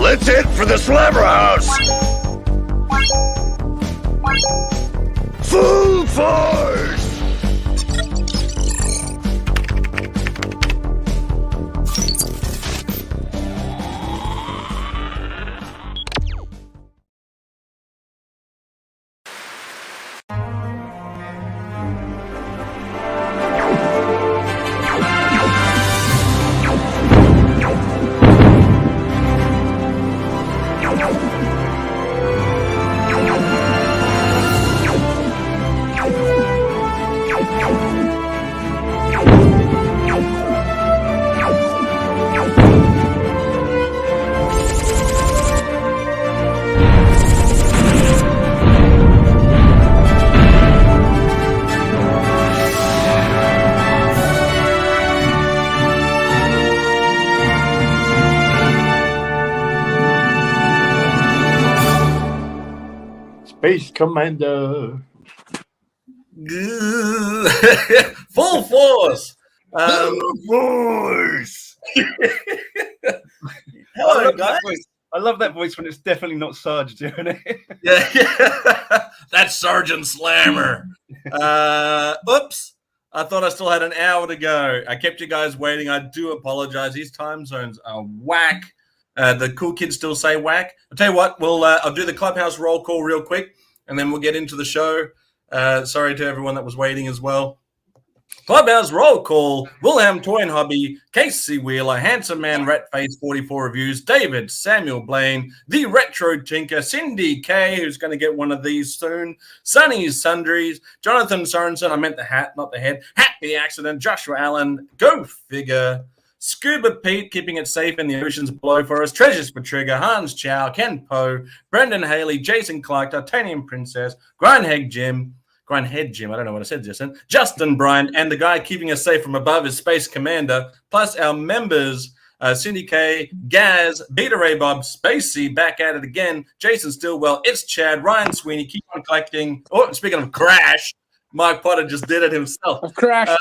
Let's head for the Slammerhouse! Full force! Space Commander. Full force. Full force! Hello, guys. I love that voice when it's definitely not Sarge doing it. Yeah. That's Sgt Slammer. Oops. I thought I still had an hour to go. I kept you guys waiting. I do apologize. These time zones are whack. The cool kids still say whack. I'll tell you what, I'll do the Clubhouse roll call real quick, and then we'll get into the show. Sorry to everyone that was waiting as well. Clubhouse roll call: Wilhelm Toy and Hobby, Casey Wheeler, Handsome Man, Ratface 44 Reviews, David, Samuel Blaine, The Retro Tinker, Cindy K, who's going to get one of these soon, Sonny's Sundries, Jonathan Sorensen, I meant the hat, not the head, Happy Accident, Joshua Allen, Go Figure, Scuba Pete, keeping it safe in the oceans below for us, Treasures for Trigger, Hans Chow, Ken Poe, Brendan Haley, Jason Clark, Titanium Princess, Grindhead Jim, I don't know what I said just then, Justin Bryan, and the guy keeping us safe from above is Space Commander, plus our members, Cindy K, Gaz, Beta Ray Bob, Spacey, back at it again, Jason Stillwell, it's Chad, Ryan Sweeney, keep on collecting. Oh, speaking of Crash, Mike Potter just did it himself. Of Crash.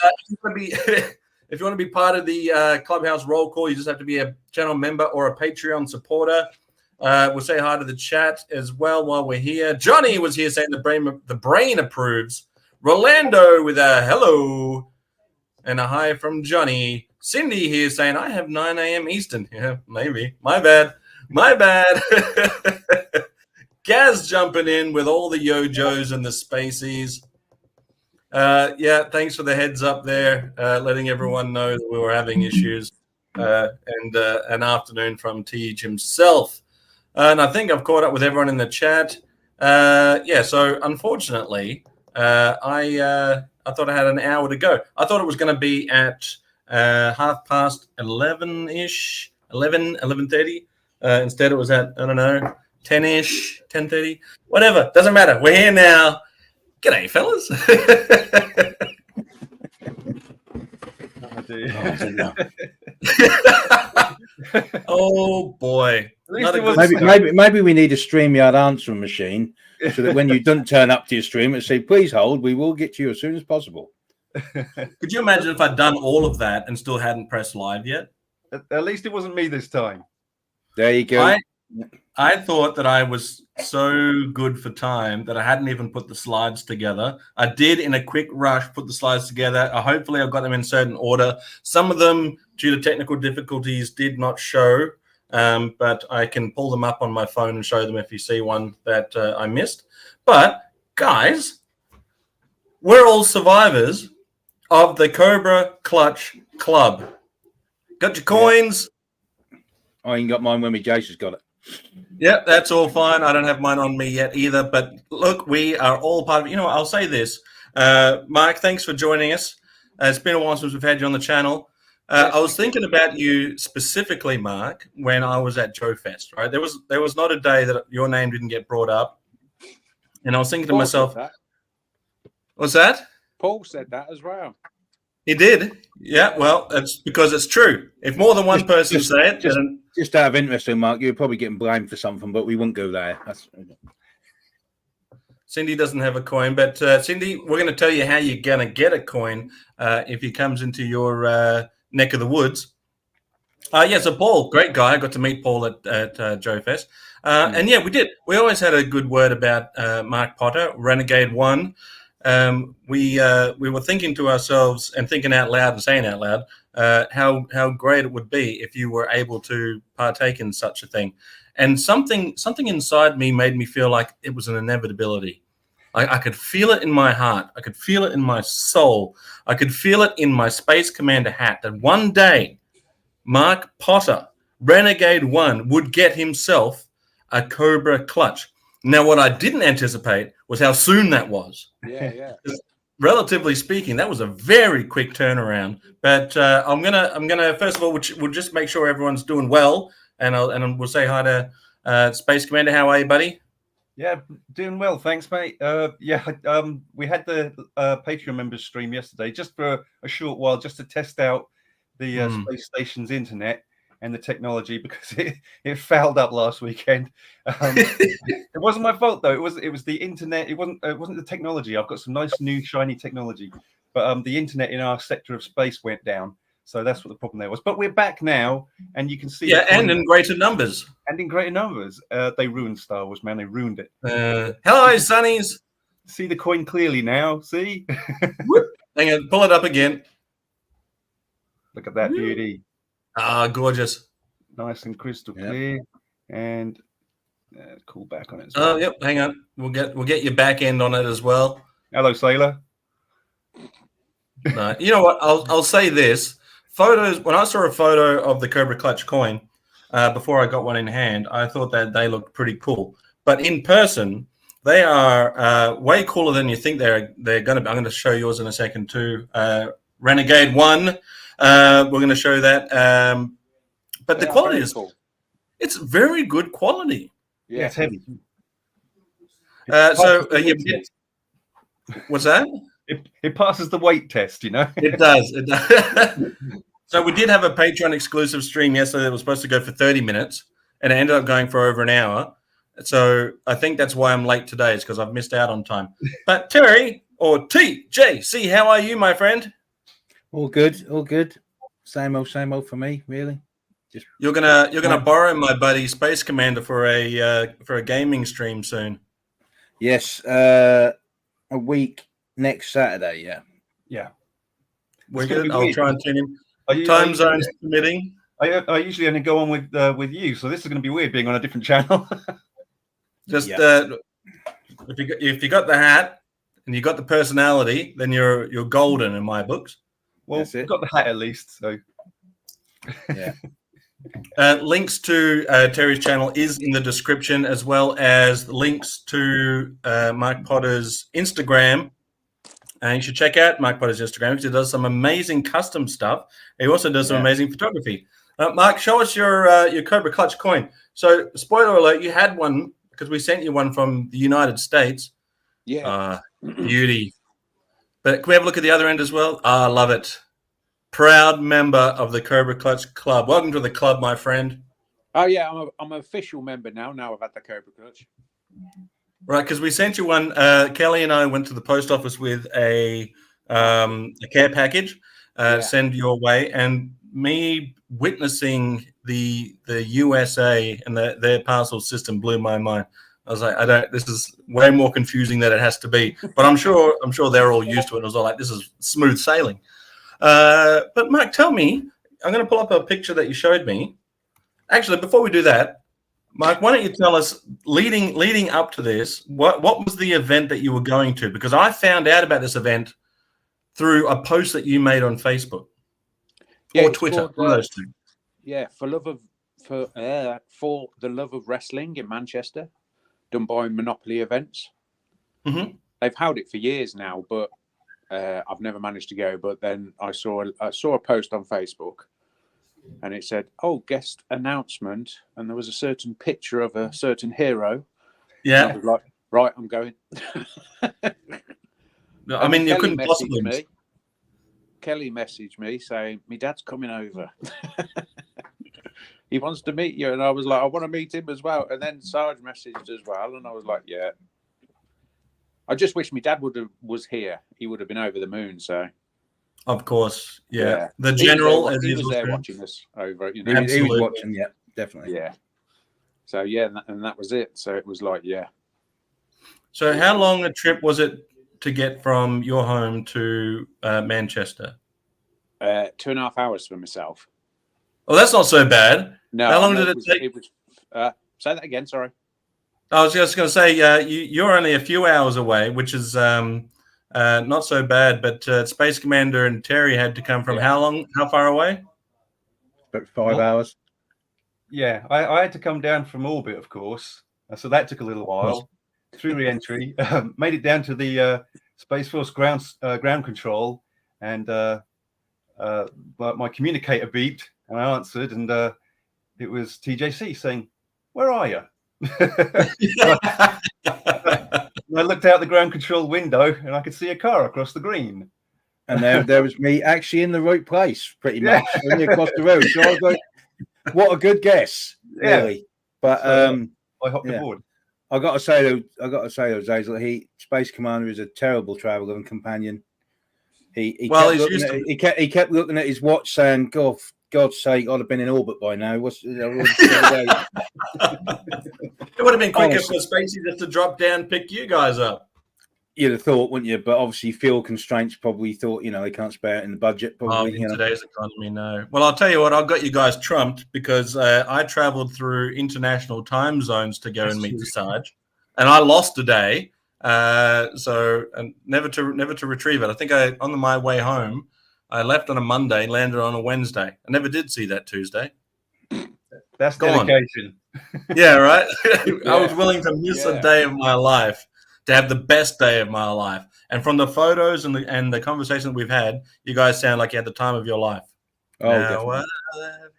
If you want to be part of the Clubhouse roll call, you just have to be a channel member or a Patreon supporter. We'll say hi to the chat as well while we're here. Johnny was here saying the brain approves. Rolando with a hello and a hi from Johnny. Cindy here saying, I have 9 a.m. Eastern. Yeah, maybe. My bad. Gaz jumping in with all the Yojos and the Spaceys. Yeah, thanks for the heads up there, letting everyone know that we were having issues. And an afternoon from Tej himself. And I think I've caught up with everyone in the chat. So unfortunately, I thought I had an hour to go. I thought it was going to be at 11:30. Instead, it was at, 10-ish, 10:30, whatever. Doesn't matter. We're here now. G'day, fellas. Oh boy. Maybe we need a StreamYard answering machine so that when you don't turn up to your stream, it say, please hold, we will get to you as soon as possible. Could you imagine if I'd done all of that and still hadn't pressed live yet? At least it wasn't me this time. There you go. I thought that I was so good for time that I hadn't even put the slides together. I did, in a quick rush, put the slides together. Hopefully, I've got them in certain order. Some of them, due to technical difficulties, did not show, but I can pull them up on my phone and show them if you see one that I missed. But, guys, we're all survivors of the Cobra Clutch Club. Got your coins? I ain't got mine when me Jason's got it. Yep, that's all fine. I don't have mine on me yet either. But look, we are all part of it. You know what? I'll say this. Mark, thanks for joining us. It's been a while since we've had you on the channel. I was thinking about you specifically, Mark, when I was at Joe Fest, right? There was not a day that your name didn't get brought up. And I was thinking to myself, what's that? Paul said that as well. He did. Yeah, well, that's because it's true. If more than one person say it, just out of interest, Mark, you're probably getting blamed for something, but we won't go there. Cindy doesn't have a coin, but Cindy, we're going to tell you how you're going to get a coin if he comes into your neck of the woods. Yeah, so Paul, great guy. I got to meet Paul at Joe Fest. And yeah, we did. We always had a good word about Mark Potter, Renegade One. We were thinking to ourselves and thinking out loud and saying out loud how great it would be if you were able to partake in such a thing. And something inside me made me feel like it was an inevitability. I could feel it in my heart. I could feel it in my soul. I could feel it in my Space Commander hat that one day Mark Potter, Renegade One, would get himself a Cobra Clutch. Now, what I didn't anticipate was how soon that was. Yeah. Relatively speaking, that was a very quick turnaround. But I'm gonna first of all, we'll just make sure everyone's doing well, and we'll say hi to Space Commander. How are you, buddy? Yeah, doing well, thanks, mate. We had the Patreon members stream yesterday just for a short while, just to test out the space station's internet and the technology, because it fouled up last weekend. It wasn't my fault though. It was the internet. It wasn't the technology. I've got some nice new shiny technology, but the internet in our sector of space went down. So that's what the problem there was. But we're back now, and you can see. Yeah, and in greater numbers. And in greater numbers. They ruined Star Wars, man. They ruined it. Hello, Sonnies. See the coin clearly now. See? Hang on, pull it up again. Look at that beauty. Ah, gorgeous. Nice and crystal clear. And cool back on it as well. Oh, yep. Hang on. We'll get your back end on it as well. Hello, Sailor. No, you know what? I'll say this. Photos. When I saw a photo of the Cobra Clutch coin before I got one in hand, I thought that they looked pretty cool. But in person, they are way cooler than you think they're going to be. I'm going to show yours in a second too. Renegade One. We're going to show that. But the quality is cool. It's very good quality. Yeah, it's heavy. What's that? It passes the weight test, you know. It does. It does. So we did have a Patreon exclusive stream yesterday that was supposed to go for 30 minutes, and it ended up going for over an hour. So I think that's why I'm late today, is because I've missed out on time. But Terry, or TJC, how are you, my friend? All good, all good. Same old for me, really. Just you're gonna borrow my buddy Space Commander for a gaming stream soon. Yes, a week next Saturday. Yeah. We're good. I'll try and tune in. Time zones permitting. I usually only go on with you, so this is going to be weird being on a different channel. Just if you got the hat and you got the personality, then you're golden in my books. Well, you've got the hat at least, so yeah. Links to Terry's channel is in the description, as well as links to Mike Potter's Instagram. And you should check out Mike Potter's Instagram, because he does some amazing custom stuff. He also does some amazing photography. Mark, show us your Cobra Clutch coin. So, spoiler alert, you had one because we sent you one from the United States. Yeah. Beauty. But can we have a look at the other end as well? I love it. Proud member of the Cobra Clutch Club. Welcome to the club, my friend. Oh, yeah, I'm an official member now. Now I've had the Cobra Clutch. Right, because we sent you one. Kelly and I went to the post office with a care package. Send your way, and me witnessing the USA and their parcel system blew my mind. I was like, this is way more confusing than it has to be. But I'm sure they're all used to it. It was all like, this is smooth sailing. But Mark, tell me, I'm going to pull up a picture that you showed me. Actually, before we do that, Mark, why don't you tell us, leading up to this, what was the event that you were going to? Because I found out about this event through a post that you made on Facebook or Twitter. One of those two. Yeah, for the love of wrestling in Manchester, done by Monopoly Events. Mm-hmm. They've held it for years now, but I've never managed to go. But then I saw a post on Facebook, and it said, guest announcement. And there was a certain picture of a certain hero. Yeah. And I was like, right, I'm going. I mean, you couldn't possibly. Kelly messaged me saying, my dad's coming over. He wants to meet you. And I was like, I want to meet him as well. And then Sarge messaged as well. And I was like, yeah. I just wish my dad was here. He would have been over the moon. So Of course, yeah. Yeah. The He was there general, wa- as he he's was there also- watching us over. He was Absolutely. watching. Yeah, definitely. Yeah. So yeah, and that was it. So it was like, yeah. So, how long a trip was it to get from your home to Manchester? 2.5 hours for myself. Oh, that's not so bad. No. How long no, did it take? It was. Say that again. Sorry. I was just going to say, you're only a few hours away, which is not so bad. But Space Commander and Terry had to come from how far away? About 5 hours. Yeah, I had to come down from orbit, of course. So that took a little while. Through re-entry, made it down to the Space Force ground control, and my communicator beeped, and I answered, and it was TJC saying, "Where are you?" I looked out the ground control window, and I could see a car across the green. And there was me actually in the right place, pretty much, only across the road. So I was like, "What a good guess, really." But I hopped aboard. I got to say though, Zazel, Space Commander is a terrible traveler and companion. He kept looking at his watch, saying, God's sake, I'd have been in orbit by now." It would have been quicker for Spacey just to drop down, pick you guys up. You'd have thought, wouldn't you? But obviously, fuel constraints probably thought, they can't spare it in the budget. Probably, in today's economy, no. Well, I'll tell you what, I've got you guys trumped because I traveled through international time zones to go and meet the Sarge, and I lost a day. So and never to retrieve it. I think on my way home, I left on a Monday, landed on a Wednesday. I never did see that Tuesday. That's dedication. Yeah, right. I was willing to miss a day of my life to have the best day of my life. And from the photos and the conversation that we've had, you guys sound like you had the time of your life. Oh, now I've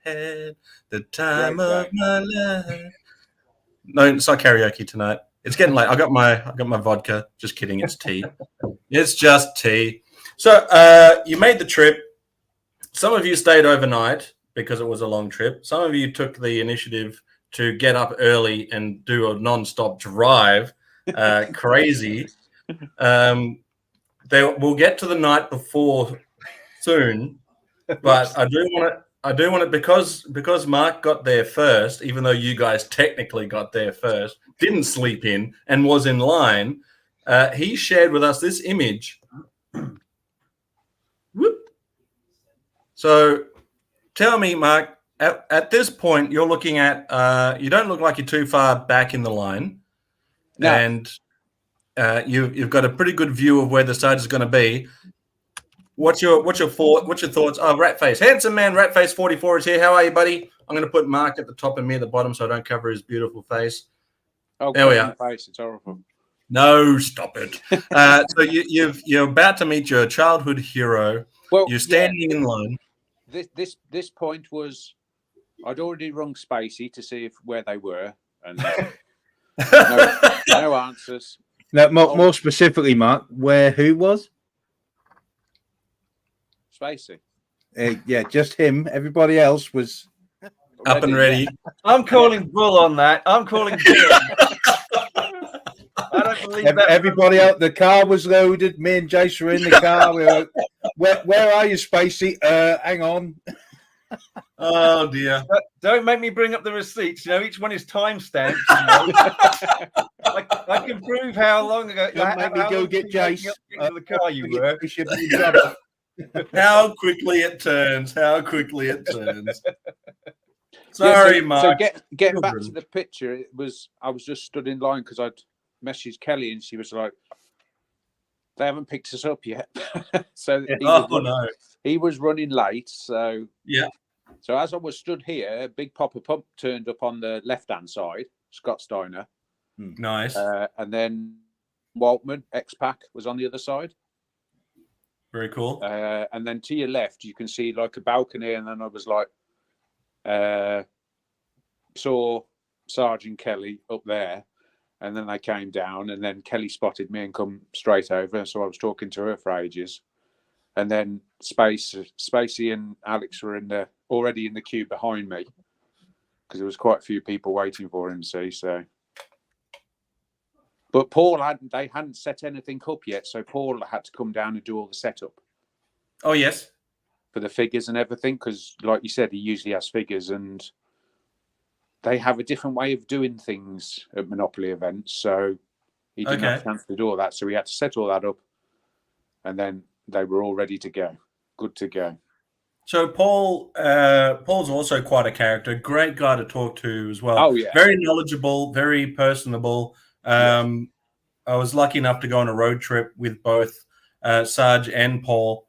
had the time of my life. No, it's not karaoke tonight. It's getting late. I got my vodka. Just kidding. It's tea. It's just tea. So you made the trip. Some of you stayed overnight because it was a long trip. Some of you took the initiative to get up early and do a non-stop drive. Crazy. We'll get to the night before soon, but I do want it because Mark got there first, even though you guys technically got there first, didn't sleep in and was in line. He shared with us this image. Whoop. So tell me, Mark, at this point, you're looking at, you don't look like you're too far back in the line. No. And you've got a pretty good view of where the stage is going to be. What's your thoughts? Oh, Ratface, handsome man, Ratface 44 is here. How are you, buddy? I'm going to put Mark at the top and me at the bottom so I don't cover his beautiful face. Oh, there we are. Face, it's horrible. No, stop it. So you're about to meet your childhood hero. Well, you're standing in line. This point was, I'd already rung Spacey to see where they were, and no answers. No, more specifically, Mark, who was? Spacey. Yeah, just him. Everybody else was up and ready. I'm calling bull on that. I'm calling bull. I don't believe that. Everybody out. The car was loaded. Me and Jace were in the car. We were like, where are you, Spacey? Hang on. Oh dear! Don't make me bring up the receipts. Each one is time stamped. I can prove how long ago. Don't make me go get Jace. The car you were. How quickly it turns! How quickly it turns! Sorry, Mark. So get back to the picture. I was just stood in line because I'd messaged Kelly and she was like, "They haven't picked us up yet." So he was running late. So yeah. So as I was stood here, a big pop of pump turned up on the left-hand side, Scott Steiner. Nice. And then Waltman, X-Pac, was on the other side. Very cool. And then to your left, you can see like a balcony. And then I was like, saw Sergeant Kelly up there. And then they came down. And then Kelly spotted me and come straight over. So I was talking to her for ages. And then Spacey and Alex were already in the queue behind me because there was quite a few people waiting for him. So, but Paul hadn't set anything up yet, so Paul had to come down and do all the setup. Oh, yes. For the figures and everything, because like you said, he usually has figures, and they have a different way of doing things at Monopoly events. So he didn't have a chance to do all that. So we had to set all that up, and then they were all ready to go. Good to go. So Paul's also quite a character. Great guy to talk to as well. Oh, yeah. Very knowledgeable, very personable. I was lucky enough to go on a road trip with both Sarge and Paul.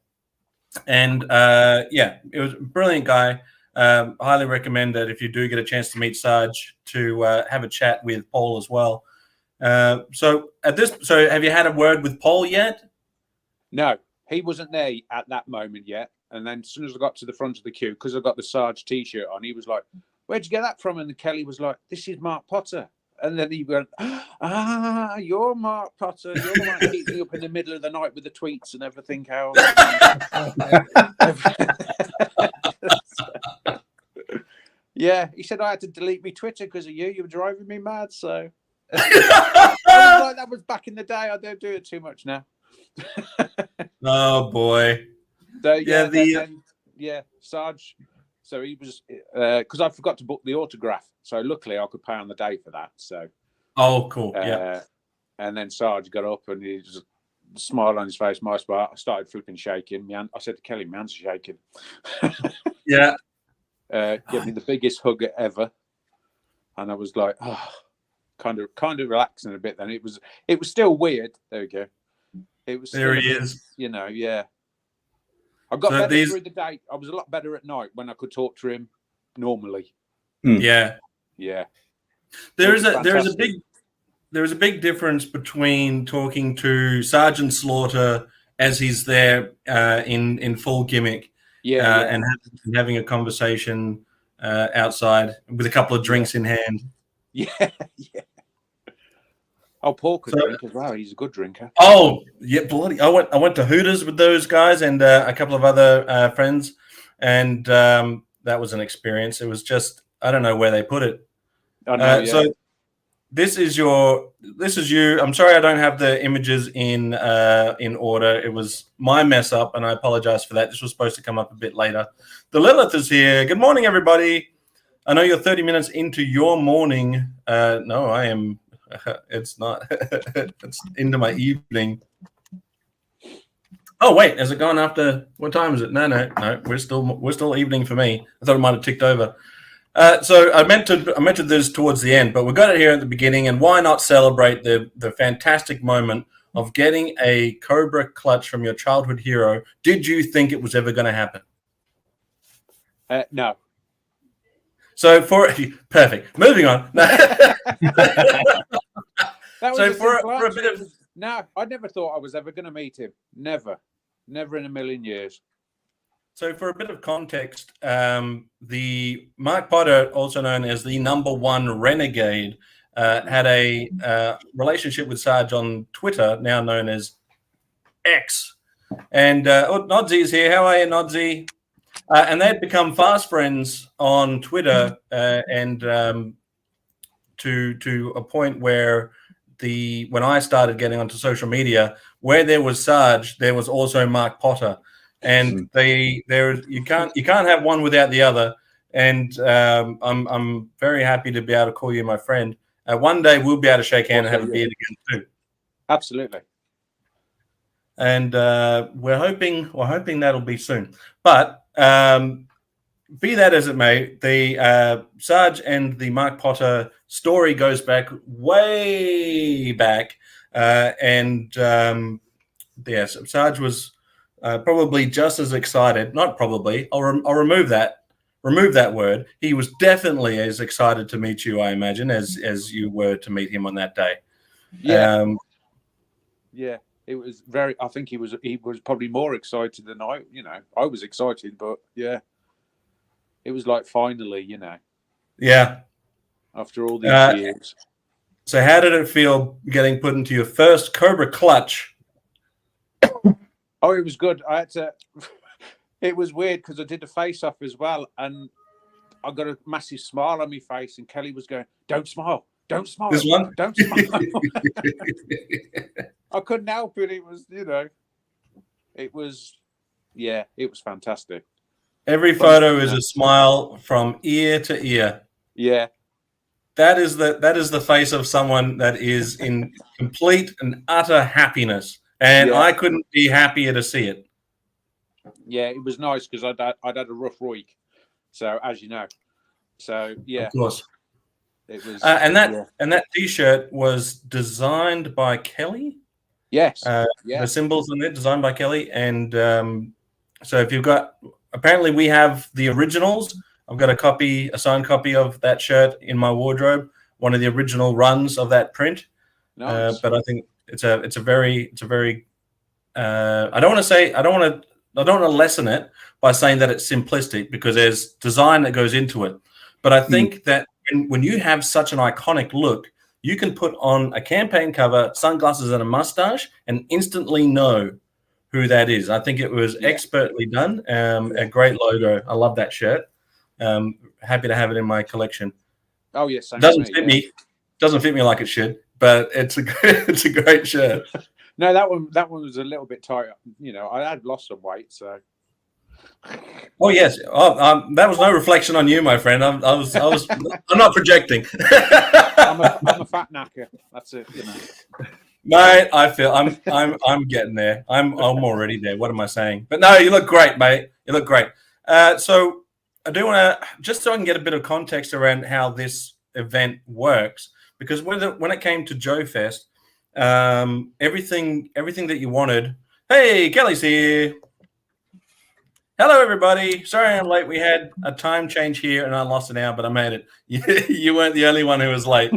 And it was a brilliant guy. Highly recommend that if you do get a chance to meet Sarge, to have a chat with Paul as well. So have you had a word with Paul yet? No, he wasn't there at that moment yet. And then as soon as I got to the front of the queue, because I got the Sarge T-shirt on, he was like, "Where'd you get that from?" And Kelly was like, "This is Mark Potter." And then he went, "Ah, you're Mark Potter. You're the one that keeps me up in the middle of the night with the tweets and everything else." Yeah, he said I had to delete my Twitter because of you. You were driving me mad. So I was like, that was back in the day. I don't do it too much now. Oh boy. So Sarge. So he was because I forgot to book the autograph. So luckily I could pay on the day for that. So cool. Yeah. And then Sarge got up and he just smile on his face, my smile. I started flipping shaking. I said to Kelly, "My hands are shaking." Yeah. Give me the biggest hug ever, and I was like, kind of relaxing a bit. Then it was still weird. There we go. It was there. He is. Yeah. I got better through the day. I was a lot better at night when I could talk to him normally. Yeah. Yeah. There is a big difference between talking to Sgt Slaughter as he's there in full gimmick, and having a conversation outside with a couple of drinks in hand. Yeah. Oh, Paul could drink as well. He's a good drinker. Oh, yeah, bloody! I went to Hooters with those guys and a couple of other friends, and that was an experience. It was just, I don't know where they put it. I know, So this is you. I'm sorry I don't have the images in order. It was my mess up, and I apologize for that. This was supposed to come up a bit later. The Lilith is here. Good morning, everybody. I know you're 30 minutes into your morning. No, I am. It's not. It's into my evening. Oh wait, has it gone after? What time is it? No. We're still evening for me. I thought it might have ticked over. So I mentioned this towards the end, but we got it here at the beginning, and why not celebrate the fantastic moment of getting a Cobra Clutch from your childhood hero? Did you think it was ever going to happen? No. So perfect. Moving on. For a bit of no, I never thought I was ever going to meet him. Never in a million years. So for a bit of context, the Mark Potter, also known as the #1 Renegade, had a relationship with Sarge on Twitter, now known as X. And Nodsy's here. How are you, Nodsy? And they'd become fast friends on Twitter, and to a point where when I started getting onto social media, where there was Sarge, there was also Mark Potter. And you can't have one without the other. And I'm very happy to be able to call you my friend. One day we'll be able to shake hands and have a beard again too. Absolutely. And we're hoping that'll be soon. But be that as it may, the Sarge and the Mark Potter story goes back way back, yes, Sarge was probably just as excited. Not probably. I'll remove that word. He was definitely as excited to meet you, I imagine, as you were to meet him on that day. Yeah. Yeah. It was very. I think he was probably more excited than I. I was excited, but yeah, it was like finally, Yeah. After all these years. So, how did it feel getting put into your first Cobra Clutch? Oh, it was good. I had to. It was weird because I did the face-off as well, and I got a massive smile on my face, and Kelly was going, "Don't smile, don't smile, this one? Don't smile." I couldn't help it. It was, it was Yeah, it was fantastic. Every photo is a smile from ear to ear. Yeah. That is the face of someone that is in complete and utter happiness. And I couldn't be happier to see it. Yeah, it was nice because I'd had a rough week. So, as you know. So, yeah. Of course. It was and that T-shirt was designed by Kelly. Yes. The symbols on it designed by Kelly. And so if you've got, apparently we have the originals. I've got a signed copy of that shirt in my wardrobe, one of the original runs of that print. Nice. But I think it's a very I don't want to lessen it by saying that it's simplistic, because there's design that goes into it. But I think that when you have such an iconic look, you can put on a campaign cover, sunglasses, and a mustache, and instantly know who that is. I think it was expertly done. A great logo. I love that shirt. Happy to have it in my collection. Oh yes, doesn't fit me like it should, but it's a great shirt. No, that one was a little bit tight. You know, I had lost some weight, so. Oh yes. That was no reflection on you, my friend. I'm not projecting. I'm a fat knacker. That's it. You know. Mate, I feel I'm getting there. I'm already there. What am I saying? But no, you look great, mate. You look great. So I do want to, just so I can get a bit of context around how this event works, because when it came to Joe Fest, everything that you wanted. Hey, Kelly's here. Hello, everybody. Sorry I'm late. We had a time change here, and I lost an hour, but I made it. You weren't the only one who was late.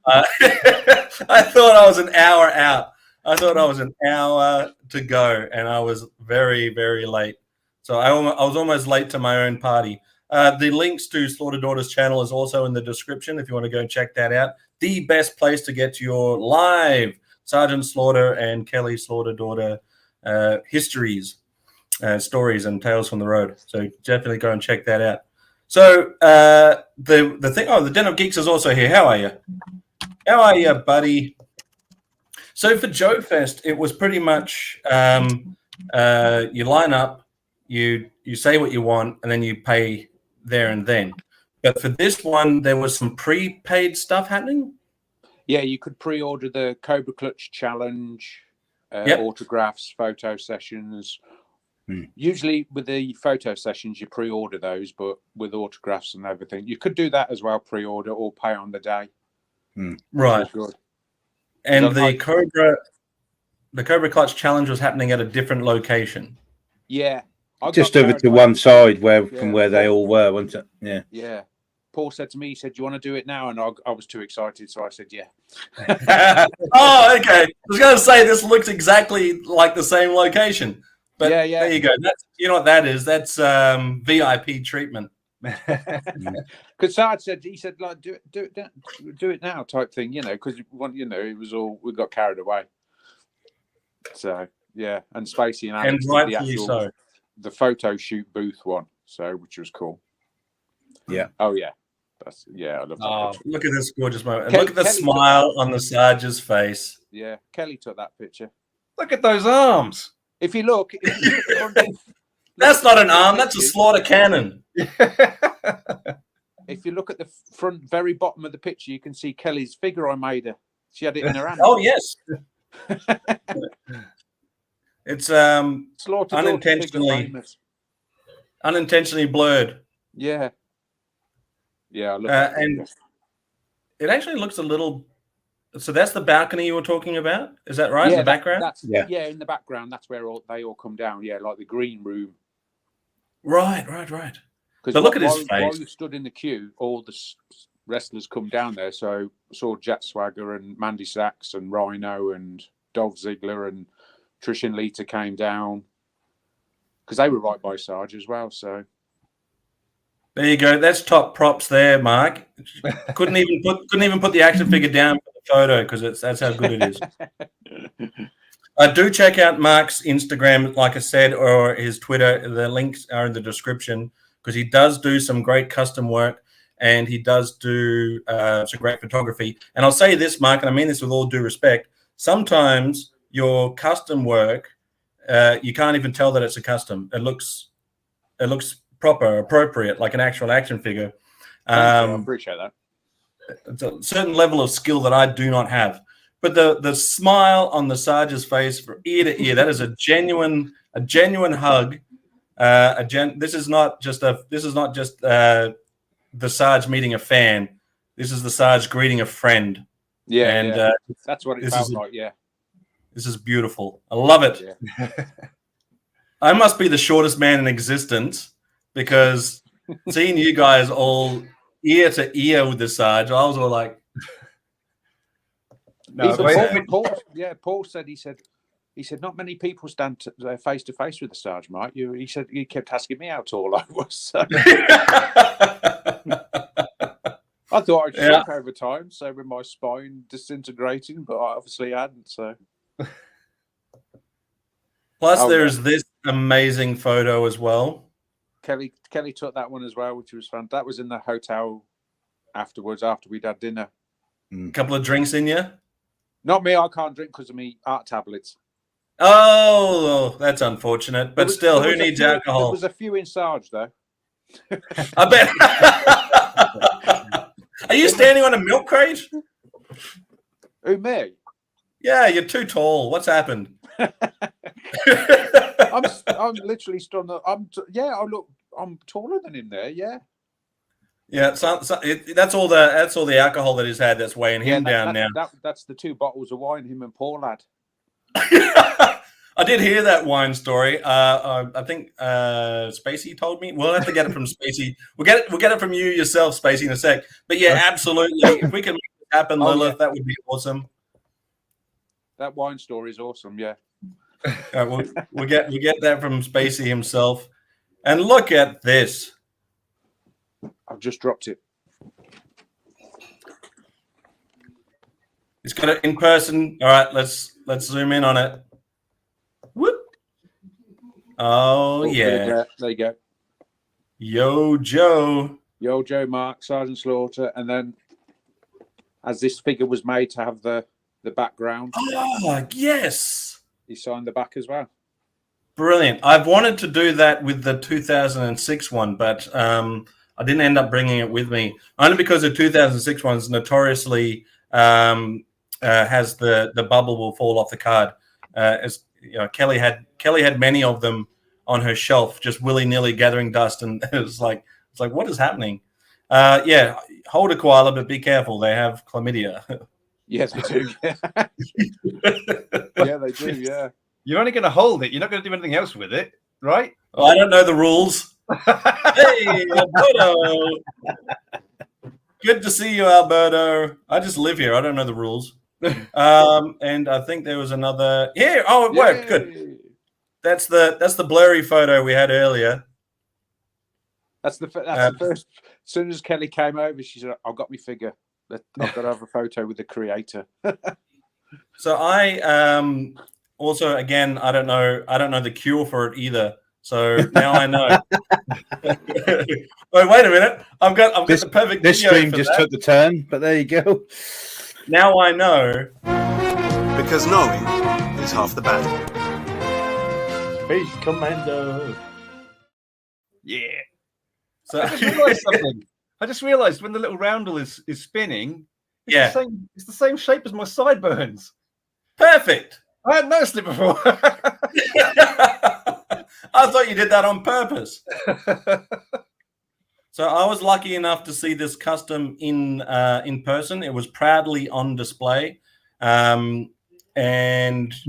I thought I was an hour out. I thought I was an hour to go, and I was very, very late. So I was almost late to my own party. The links to Slaughter Daughter's channel is also in the description if you want to go and check that out. The best place to get to your live Sgt Slaughter and Kelly Slaughter Daughter histories, stories, and tales from the road. So definitely go and check that out. So the thing. Oh, the Den of Geeks is also here. How are you? How are you, buddy? So for Joe Fest, it was pretty much you line up, you say what you want, and then you pay there and then. But for this one, there was some prepaid stuff happening. Yeah, you could pre-order the Cobra Clutch challenge, autographs, photo sessions. Usually with the photo sessions, you pre-order those, but with autographs and everything, you could do that as well, pre-order or pay on the day. Right. And the Cobra Clutch challenge was happening at a different location. Yeah. Just over to one side from where they all were, wasn't it? Yeah. Yeah. Paul said to me, he said, "Do you want to do it now?" And I was too excited, so I said, "Yeah." Oh, okay. I was going to say this looks exactly like the same location, but there you go. You know what that is? That's VIP treatment. Because Sard said, he said, like, do it now, type thing, you know, because it was all, we got carried away. So yeah, and Spacey and Alex did the photo shoot booth one, so which was cool. Yeah. Oh yeah. I love that. Oh, look at this gorgeous moment. Look at the smile on the Sarge's face. Yeah, Kelly took that picture. Look at those arms. If you look, that's not an arm, that's a slaughter cannon. If you look at the front, very bottom of the picture, you can see Kelly's figure I made her. She had it in her hand. Oh yes. It's Slaughter unintentionally blurred. Yeah. Yeah, I love that. And it actually looks a little. So that's the balcony you were talking about. Is that right? Yeah, in the background. Yeah, in the background. That's where they all come down. Yeah, like the green room. Right. So look at his face. While you stood in the queue, all the wrestlers come down there. So I saw Jack Swagger and Mandy Sachs and Rhino and Dolph Ziggler and Trish and Lita came down because they were right by Sarge as well. So. There you go. That's top props there, Mark. Couldn't even put the action figure down for the photo because that's how good it is. Do check out Mark's Instagram, like I said, or his Twitter. The links are in the description because he does do some great custom work and he does do some great photography. And I'll say this, Mark, and I mean this with all due respect. Sometimes your custom work you can't even tell that it's a custom. It looks proper, appropriate, like an actual action figure. I appreciate that. It's a certain level of skill that I do not have. But the smile on the Sarge's face from ear to ear, that is a genuine hug. This is not just the Sarge meeting a fan. This is the Sarge greeting a friend. Yeah, and that's what it felt like. Yeah, this is beautiful. I love it. Yeah. I must be the shortest man in existence because seeing you guys all ear to ear with the Sarge, I was all like. No, Paul said he said not many people stand face to face with the Sarge, Mike. He said he kept asking me how tall I was. So. I thought I'd shrunk over time, so with my spine disintegrating, but I obviously hadn't. So. Plus, there's this amazing photo as well. Kelly took that one as well, which was fun. That was in the hotel afterwards, after we'd had dinner. A couple of drinks in you? Not me. I can't drink because of me art tablets. Oh, that's unfortunate. But still, who needs alcohol? There was a few in Sarge, though. I bet. Are you standing on a milk crate? Who, me? Yeah, you're too tall. What's happened? I'm literally stood on the. I'm taller than him there. Yeah. Yeah, that's all the alcohol that he's had that's weighing him down now. That's the 2 bottles of wine him and Paul had. I did hear that wine story. I think Spacey told me. We'll have to get it from Spacey. We'll get it from you yourself, Spacey, in a sec. But yeah, absolutely. If we can make it happen, Lilith, that would be awesome. That wine story is awesome. Yeah. We'll get that from Spacey himself. And look at this. I've just dropped it. He's got it in person. All right, let's zoom in on it. Whoop. Oh yeah. There you go. Yo Joe. Yo Joe Mark, Sgt Slaughter, and then as this figure was made to have the background. Oh yes. He signed the back as well. Brilliant. I've wanted to do that with the 2006 one, but I didn't end up bringing it with me, only because the 2006 one's notoriously has the bubble will fall off the card. As you know, Kelly had many of them on her shelf, just willy nilly gathering dust, and it's like what is happening? Yeah, hold a koala, but be careful. They have chlamydia. Yes, they do. Yeah, they do. Yeah. You're only going to hold it. You're not going to do anything else with it, right? Well, I don't know the rules. Hey, Alberto. Good to see you, Alberto. I just live here. I don't know the rules. And I think there was another here. Oh, it worked. Good. That's the blurry photo we had earlier. That's the first. As soon as Kelly came over, she said, "I've got my figure. I've got to have a photo with the creator." So I also, again, I don't know the cure for it either. So now I know. Wait a minute. I've got the perfect. This stream just took the turn, but there you go. Now I know. Because knowing is half the battle. Space Commando. Yeah. So I just realised something. I just realised when the little roundel is spinning, it's the same shape as my sideburns. Perfect. I hadn't noticed it before. I thought you did that on purpose. So I was lucky enough to see this custom in person. It was proudly on display. And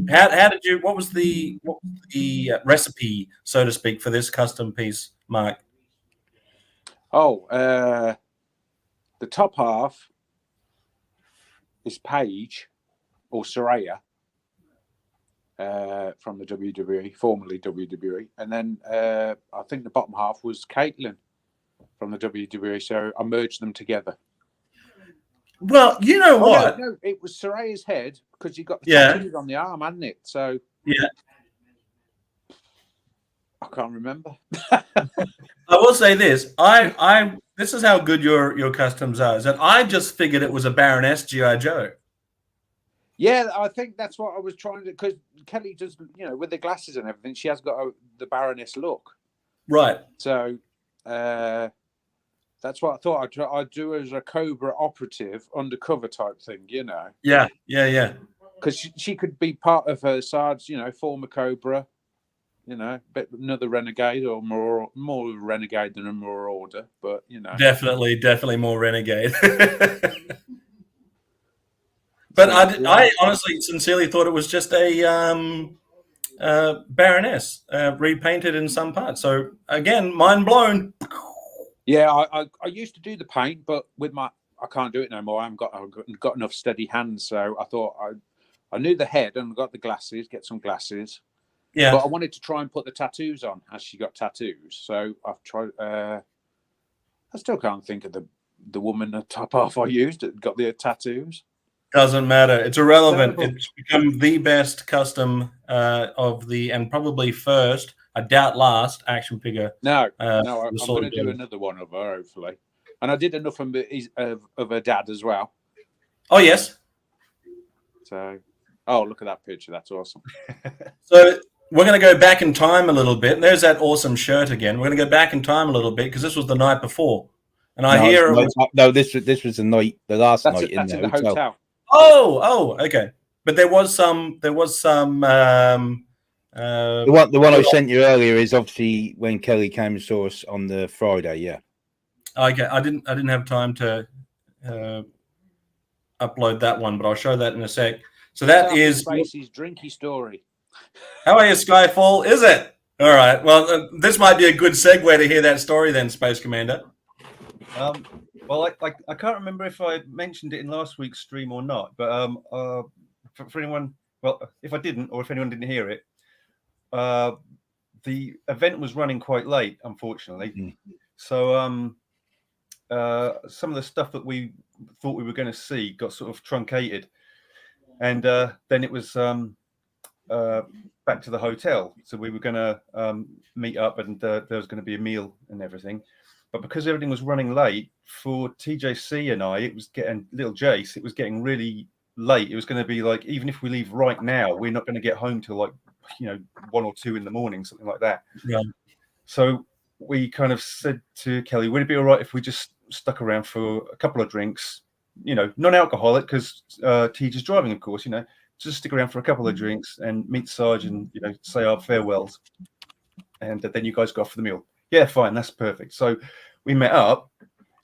how did you? What was the recipe, so to speak, for this custom piece, Mark? Oh, the top half is Paige or Saraya from the WWE, formerly WWE, and then I think the bottom half was Caitlin from the WWE. So I merged them together. Well, you know what? No, it was Saraya's head because you got the tattoos on the arm, hadn't it? So yeah, I can't remember. I will say this: this is how good your customs are. Is that I just figured it was a Baroness G.I. Joe. Yeah, I think that's what I was trying to. Because Kelly does, with the glasses and everything, she has got the Baroness look. Right. So that's what I thought I'd do as a Cobra operative undercover type thing, Yeah. Because she could be part of her Sarge, former Cobra, but another renegade or more renegade than a marauder, but Definitely more renegade. But I honestly, sincerely thought it was just a Baroness repainted in some parts. So again, mind blown. Yeah, I used to do the paint, but with I can't do it no more. I've got enough steady hands, so I thought I knew the head and got the glasses, get some glasses. Yeah, but I wanted to try and put the tattoos on as she got tattoos. So I've tried. I still can't think of the woman, the top half I used that got the tattoos. Doesn't matter. It's irrelevant. It's become the best custom and probably first, I doubt last, action figure. No, I'm going to do another one of her, hopefully. And I did enough of her dad as well. Oh, yes. So, look at that picture. That's awesome. So we're going to go back in time a little bit. There's that awesome shirt again. We're going to go back in time a little bit because this was the night before. And this was the last night in the hotel. Oh, okay. But there was some. The one I sent you earlier is obviously when Kelly came and saw us on the Friday. Yeah. Okay, I didn't have time to upload that one, but I'll show that in a sec. So that is Spacey's drinky story. How are you, Skyfall? Is it? All right. Well, this might be a good segue to hear that story then, Space Commander. Well, I can't remember if I mentioned it in last week's stream or not, but for anyone, well, if I didn't, or if anyone didn't hear it, the event was running quite late, unfortunately. Mm-hmm. So some of the stuff that we thought we were going to see got sort of truncated, and then it was back to the hotel. So we were going to meet up, and there was going to be a meal and everything. But because everything was running late for TJC and I, it was getting Jace. It was getting really late. It was going to be like, even if we leave right now, we're not going to get home till 1 or 2 in the morning, something like that. Yeah. So we kind of said to Kelly, would it be all right if we just stuck around for a couple of drinks, non-alcoholic, because TJ's driving, of course, just stick around for a couple of drinks and meet Sarge and, say our farewells. And then you guys go off for the meal. Yeah, fine, that's perfect. So we met up,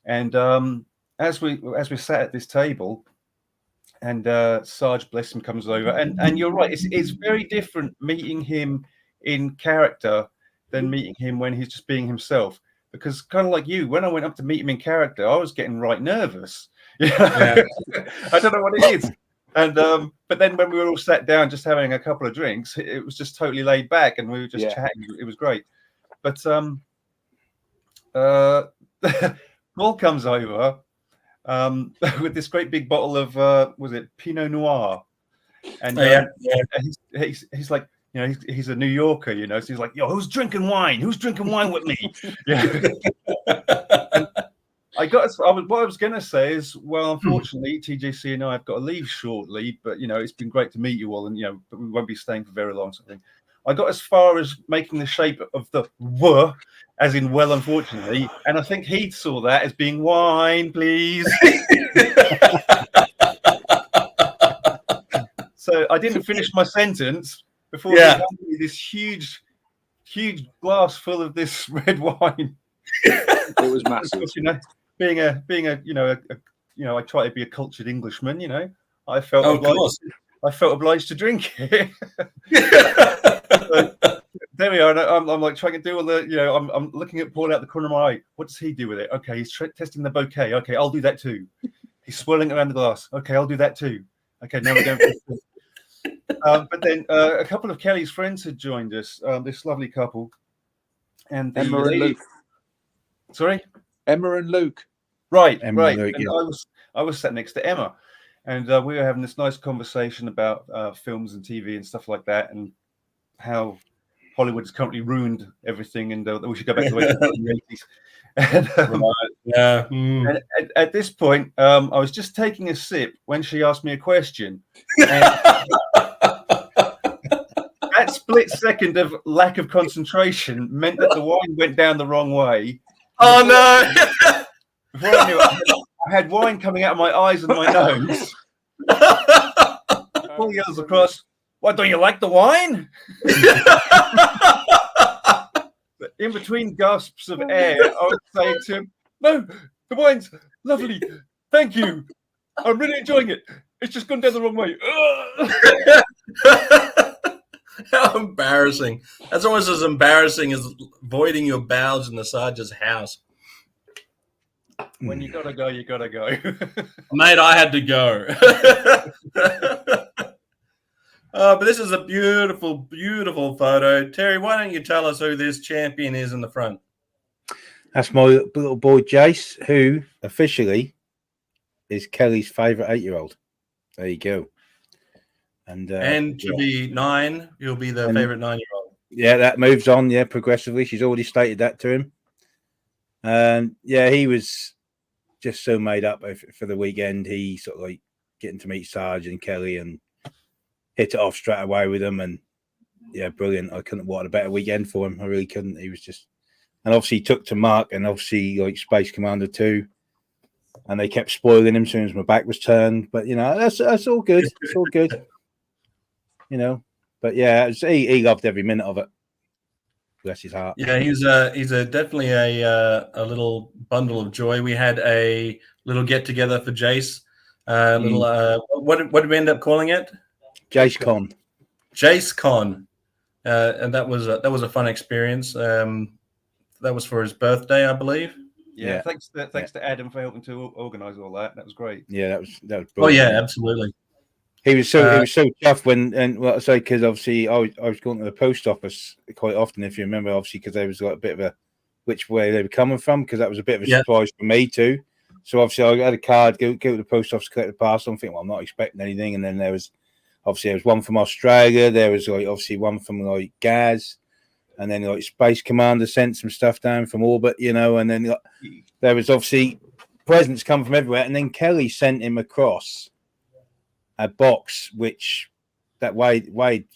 and as we sat at this table, and Sarge, bless him, comes over, and you're right, it's very different meeting him in character than meeting him when he's just being himself. Because kind of like you, when I went up to meet him in character, I was getting right nervous. Yeah. I don't know what it is. And but then when we were all sat down just having a couple of drinks, it was just totally laid back, and we were just chatting. It was great. But Paul comes over with this great big bottle of was it Pinot Noir, and he's like, he's a New Yorker, so he's like, yo, who's drinking wine with me? Yeah. What I was going to say is, well, unfortunately, TJC and I have got to leave shortly, but it's been great to meet you all, and but we won't be staying for very long. Something. I got as far as making the shape of the "w" as in well, unfortunately, and I think he saw that as being wine, please. So I didn't finish my sentence before he handed me this huge glass full of this red wine. It was massive. Being a I try to be a cultured Englishman. I felt obliged to drink it. So, there we are. And I'm like trying to do all the, I'm looking at Paul out the corner of my eye. What does he do with it? Okay, he's testing the bouquet. Okay, I'll do that too. He's swirling around the glass. Okay, I'll do that too. Okay, now we're going for but then a couple of Kelly's friends had joined us. This lovely couple, and Emma and Luke. Sorry, Emma and Luke. Right, Emma right. and Luke, and I was sat next to Emma, and we were having this nice conversation about films and TV and stuff like that, and how Hollywood has currently ruined everything, and we should go back to the 80s. And, Yeah. and at this point, I was just taking a sip when she asked me a question. And that split second of lack of concentration meant that the wine went down the wrong way. Oh no! Before I knew it, I had wine coming out of my eyes and my nose. Paul yells across, "What, don't you like the wine?" But in between gasps of air, I was saying to him, "No, the wine's lovely. Thank you. I'm really enjoying it. It's just gone down the wrong way." How embarrassing. That's almost as embarrassing as voiding your bowels in the Sarge's house. When you gotta go, you gotta go. Mate, I had to go. But this is a beautiful, beautiful photo. Terry, why don't you tell us who this champion is in the front? That's my little boy Jace, who officially is Kelly's favourite 8-year-old. There you go. And to be 9, you'll be the favourite 9-year-old. Yeah, that moves on. Yeah, progressively. She's already stated that to him. And yeah, he was just so made up for the weekend. He sort of like getting to meet Sarge and Kelly and hit it off straight away with them. And yeah, brilliant. I couldn't want a better weekend for him. I really couldn't. He was just, and obviously he took to Mark and obviously like Space Commander 2. And they kept spoiling him as soon as my back was turned. But you know, that's all good. It's all good. You know, but yeah, he loved every minute of it. Bless his heart. Yeah, he's definitely a little bundle of joy. We had a little get together for Jace. What did we end up calling it? Jace Con. Jace Con, and that was a fun experience. That was for his birthday, I believe. Yeah. Thanks to Adam for helping to organise all that. That was great. Yeah, that was brilliant. Oh yeah, absolutely. He was so tough I say, because obviously I was going to the post office quite often, if you remember, obviously because there was like a bit of a which way they were coming from, because that was a bit of a surprise for me too. So obviously I had a card, go to the post office, collect the parcel, and think, well, I'm not expecting anything. And then there was one from Australia, there was like obviously one from like Gaz, and then like Space Commander sent some stuff down from orbit, you know, and then like, there was obviously presents come from everywhere, and then Kelly sent him across a box which that weighed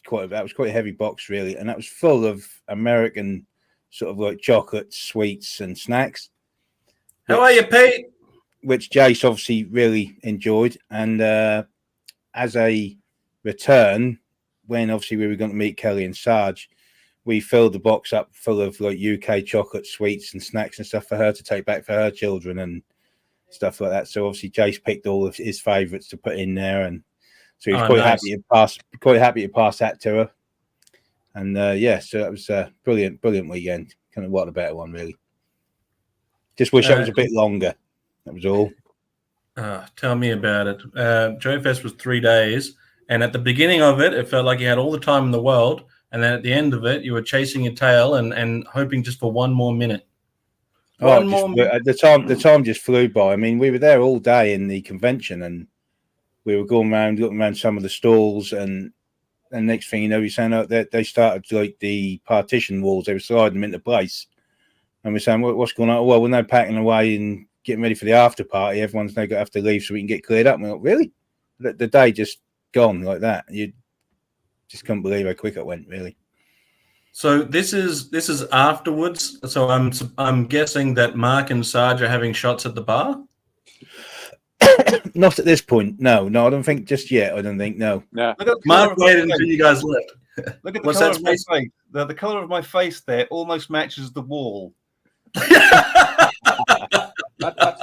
quite a heavy box really, and that was full of American sort of like chocolates, sweets and snacks. How are you, Pete? Which Jace obviously really enjoyed, and as a return, when obviously we were going to meet Kelly and Sarge, we filled the box up full of like UK chocolate, sweets and snacks and stuff for her to take back for her children and stuff like that. So obviously Jace picked all of his favourites to put in there, and so he's quite happy to pass that to her. And so that was a brilliant weekend. Kind of what a better one, really. Just wish it was a bit longer. That was all. Tell me about it. Joe Fest was 3 days, and at the beginning of it, it felt like you had all the time in the world, and then at the end of it, you were chasing your tail and hoping just for one more minute. The time just flew by. I mean, we were there all day in the convention, and we were going around, looking around some of the stalls, and next thing you know, you're saying they started like the partition walls, they were sliding them into place. And we're saying, what's going on? Well, we're now packing away and getting ready for the after party. Everyone's now going to have to leave so we can get cleared up. And we're like, really? The day just gone like that. You just couldn't believe how quick it went, really. So this is afterwards. So I'm guessing that Mark and Sarge are having shots at the bar. Not at this point. No, I don't think just yet. I don't think. No. Mark waited until you guys left. Look at the colour of my face. The colour of my face there almost matches the wall. That's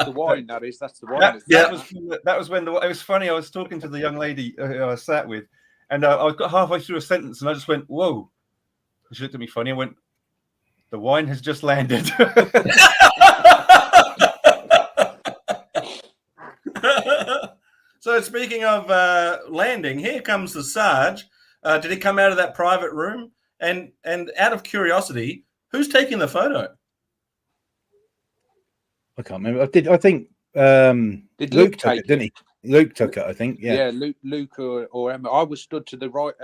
the wine. That's the wine. That was when it was funny. I was talking to the young lady who I sat with, and I got halfway through a sentence, and I just went, "Whoa!" She looked at me funny. I went, "The wine has just landed." So speaking of landing, here comes the Sarge. Did he come out of that private room? And out of curiosity, who's taking the photo? I can't remember. I think Luke took it, didn't he? Luke took it, I think. Yeah. Yeah, Luke or Emma. I was stood to the right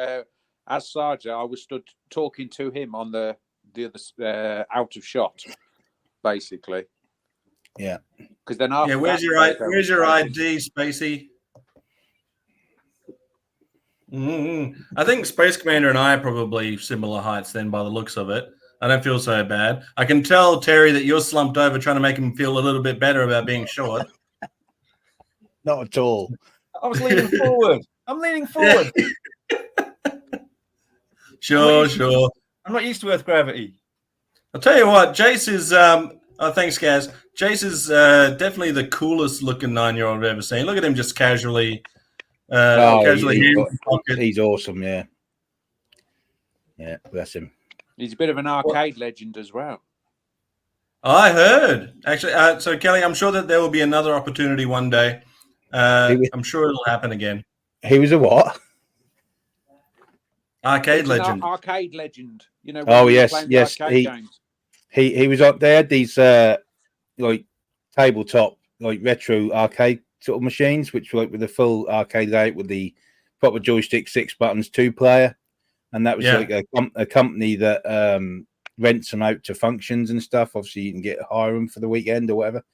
as Sarge. I was stood talking to him on the other out of shot, basically. Yeah. Because then after where's your ID, Spacey? I think Space Commander and I are probably similar heights then, by the looks of it. I don't feel so bad. I can tell, Terry, that you're slumped over trying to make him feel a little bit better about being short. Not at all. I was leaning forward. I'm leaning forward. Sure. I'm not used to Earth gravity. I'll tell you what, Jace is thanks, Gaz. Jace is definitely the coolest looking 9-year-old I've ever seen. Look at him just casually he's awesome, yeah. Yeah, bless him. He's a bit of an arcade legend as well. I heard. Actually, so Kelly, I'm sure that there will be another opportunity one day. I'm sure it'll happen again. He was a what? Arcade legend. Arcade legend. You know. Oh yes. He was up. They had these like tabletop, like retro arcade sort of machines, which were like with the full arcade layout with the proper joystick, 6 buttons, 2-player, and that was like a company that rents them out to functions and stuff. Obviously, you can hire them for the weekend or whatever.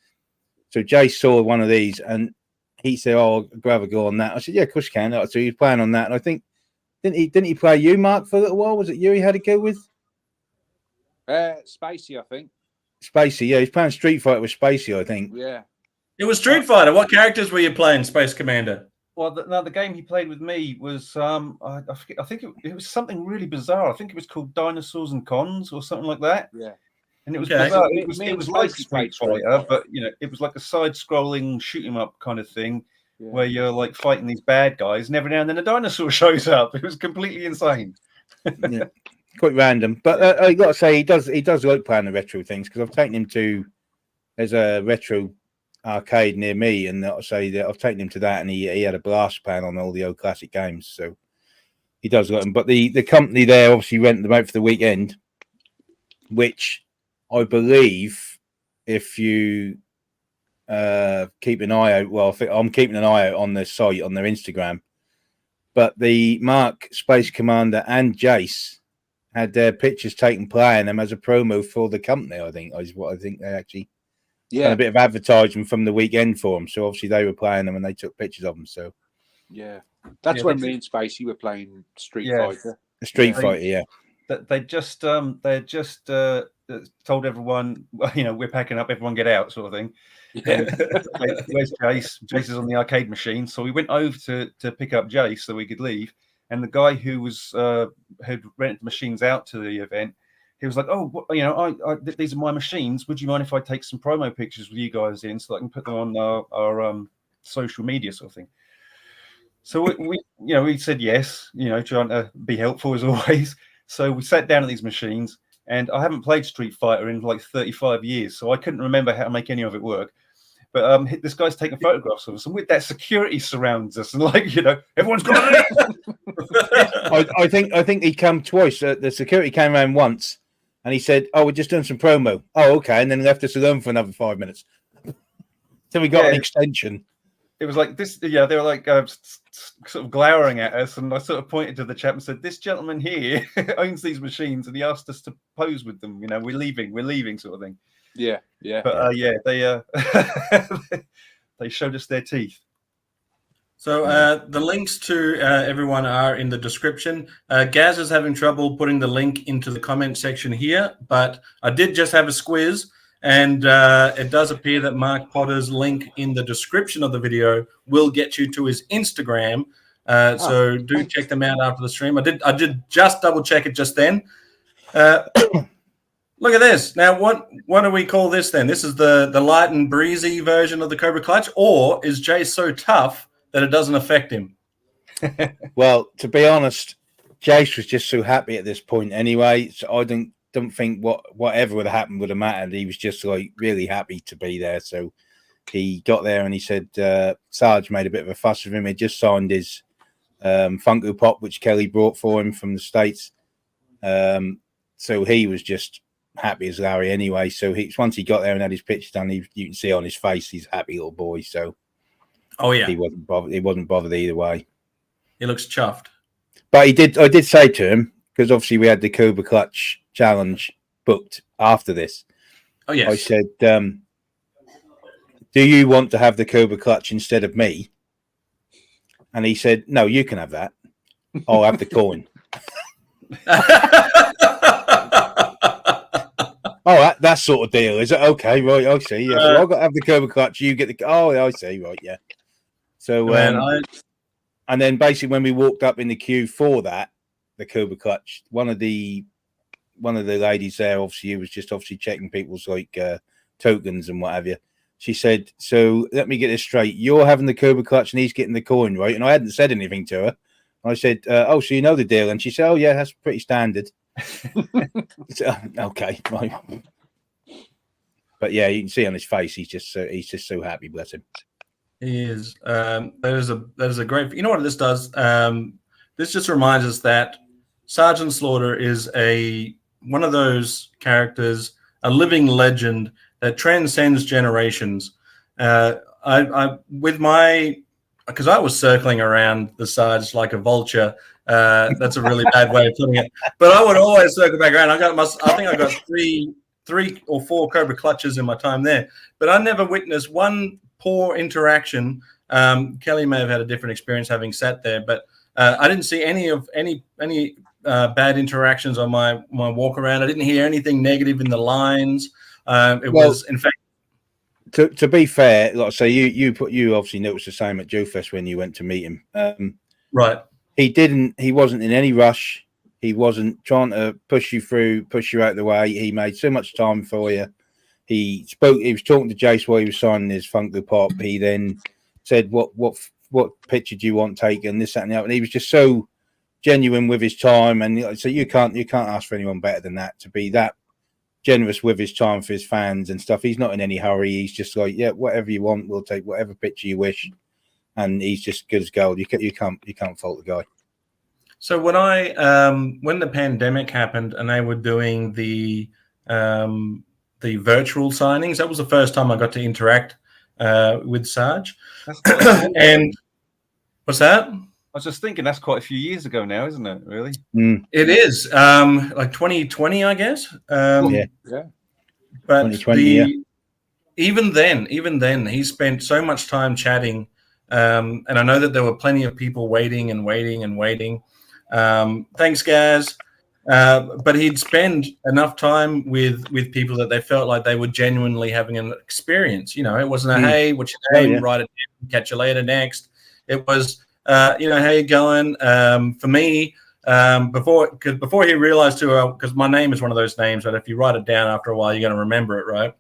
So Jay saw one of these and he said, "Oh, I'll grab a go on that." I said, "Yeah, of course you can." So he was playing on that, and I think didn't he play you, Mark, for a little while? Was it you he had to go with? Spacey, I think. Spacey, yeah, he's playing Street Fighter with Spacey, I think. Yeah. It was Street Fighter. What characters were you playing, Space Commander? Well, the game he played with me was I think it was something really bizarre. I think it was called Dinosaurs and Cons or something like that. Yeah. And it was bizarre. It was like Street Fighter, but it was like a side-scrolling shoot 'em up kind of thing, where you're like fighting these bad guys, and every now and then a dinosaur shows up. It was completely insane. Yeah, quite random. But I got to say, he does like playing the retro things, because I've taken him to there's a retro arcade near me, and I'll say that I've taken him to that, and he had a blast playing on all the old classic games. So he does like them. But the company there obviously rent them out for the weekend, which I believe if you keep an eye out, well, I'm keeping an eye out on their site, on their Instagram, but the Mark, Space Commander and Jace had their pictures taken playing them as a promo for the company. I think is what I think they actually done a bit of advertising from the weekend for them. So obviously they were playing them and they took pictures of them. So that's when me and Spacey were playing Street Fighter. Street Fighter, yeah. They just told everyone, well, we're packing up, everyone get out, sort of thing. Yeah. Where's Jace? Jace is on the arcade machine. So we went over to pick up Jace so we could leave. And the guy who was had rented the machines out to the event, he was like, "Oh, these are my machines. Would you mind if I take some promo pictures with you guys in, so I can put them on our social media, sort of thing?" So we said yes, trying to be helpful as always. So we sat down at these machines, and I haven't played Street Fighter in like 35 years, so I couldn't remember how to make any of it work. But this guy's taking photographs of us, and with that, security surrounds us, and everyone's got it. I think he came twice. The security came around once, and he said, "Oh, we're just doing some promo." Oh, okay, and then left us alone for another 5 minutes. So we got an extension. It was like this. Yeah, they were like sort of glowering at us, and I sort of pointed to the chap and said, "This gentleman here owns these machines, and he asked us to pose with them. We're leaving, sort of thing." Yeah. But they showed us their teeth. So the links to everyone are in the description. Gaz is having trouble putting the link into the comment section here, but I did just have a squiz, and it does appear that Mark Potter's link in the description of the video will get you to his Instagram. So do check them out after the stream. I did just double check it just then. Look at this. Now, what do we call this then? This is the light and breezy version of the Cobra Clutch, or is Jay so tough that it doesn't affect him? Well, to be honest, Jace was just so happy at this point anyway. So I don't think whatever would have happened would have mattered. He was just like really happy to be there. So he got there and he said Sarge made a bit of a fuss with him. He just signed his Funko Pop, which Kelly brought for him from the States. So he was just happy as Larry anyway. So once he got there and had his picture done, you can see on his face he's a happy little boy. So he wasn't bothered. He wasn't bothered either way. He looks chuffed. But I did say to him, because obviously we had the Cobra Clutch challenge booked after this. Oh yes. I said, do you want to have the Cobra Clutch instead of me? And he said, no, you can have that. I'll have the coin. Oh, that sort of deal. Is it okay? Right, I see. Yeah, so I've got to have the Cobra Clutch. You get the. Oh, I see. Right, yeah. So, and then basically when we walked up in the queue for that, the Cobra Clutch, one of the ladies there, obviously, who was just obviously checking people's like tokens and what have you. She said, "So let me get this straight. You're having the Cobra Clutch, and he's getting the coin, right?" And I hadn't said anything to her. I said, "Oh, so you know the deal?" And she said, "Oh, yeah, that's pretty standard." So, okay, right. But yeah, you can see on his face, he's just so happy. Bless him. He is. There's a great. You know what this does? This just reminds us that Sgt Slaughter is one of those characters, a living legend that transcends generations. Because I was circling around the Sarge like a vulture. That's a really bad way of putting it. But I would always circle back around. I think I got three or four Cobra Clutches in my time there. But I never witnessed one poor interaction. Kelly may have had a different experience having sat there, but I didn't see any bad interactions on my walk around. I didn't hear anything negative in the lines. It was, in fact. To be fair, like I say, you obviously noticed the same at Joe Fest when you went to meet him. Right. He wasn't in any rush. He wasn't trying to push you out of the way. He made so much time for you. He was talking to Jace while he was signing his Funko Pop. He then said, what picture do you want taken? This, that, and the other. And he was just so genuine with his time. And so you can't ask for anyone better than that, to be that generous with his time for his fans and stuff. He's not in any hurry. He's just like, yeah, whatever you want, we'll take whatever picture you wish. And he's just good as gold. You can't fault the guy. So when when the pandemic happened and they were doing the virtual signings, that was the first time I got to interact with Sarge. And what's that? I was just thinking that's quite a few years ago now, isn't it? Really? It is like 2020, I guess. Yeah. But 2020, even then, he spent so much time chatting, and I know that there were plenty of people waiting. Thanks, guys. But he'd spend enough time with people that they felt like they were genuinely having an experience. You know, it wasn't a hey, what's your name? Write it down, catch you later, next. It was how you going? For me, before he realized because my name is one of those names that if you write it down after a while, you're going to remember it, right?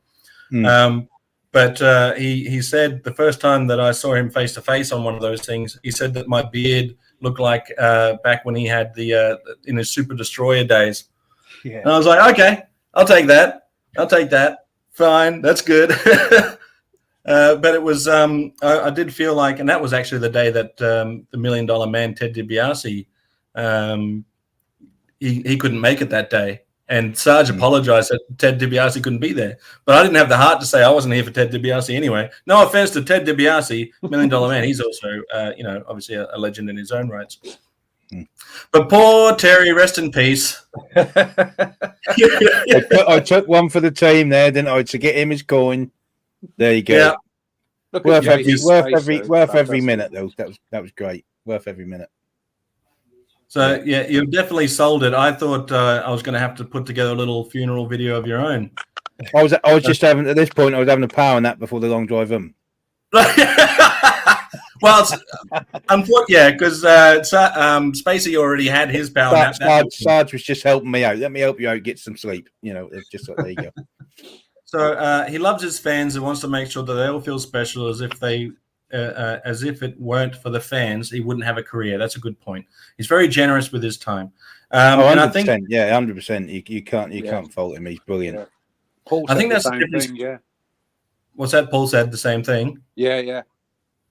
But he said the first time that I saw him face to face on one of those things, he said that my beard looked like back when he had in his Super Destroyer days. Yeah. And I was like, okay, I'll take that. Fine, that's good. But it was I did feel like, and that was actually the day that the $1 Million Man Ted DiBiase he couldn't make it that day, and Sarge apologized that Ted DiBiase couldn't be there. But I didn't have the heart to say I wasn't here for Ted DiBiase anyway. No offense to Ted DiBiase, $1 Million Man. He's also obviously a legend in his own rights. But poor Terry, rest in peace. I took one for the team there, didn't I, to get him his coin. There you go. Yeah. Worth every minute though. That was great. Worth every minute. So yeah, you've definitely sold it. I thought I was going to have to put together a little funeral video of your own. I was just having at this point. I was having a power nap before the long drive home. Well, unfortunately, because Spacey already had his power nap. Sarge was just helping me out. Let me help you out, get some sleep. It's just like, there you go. So he loves his fans and wants to make sure that they all feel special, as if it weren't for the fans, he wouldn't have a career. That's a good point. He's very generous with his time. And I think, 100%. You can't fault him. He's brilliant. Yeah. Paul I think that's the same thing. Yeah. What's that? Paul said the same thing. Yeah.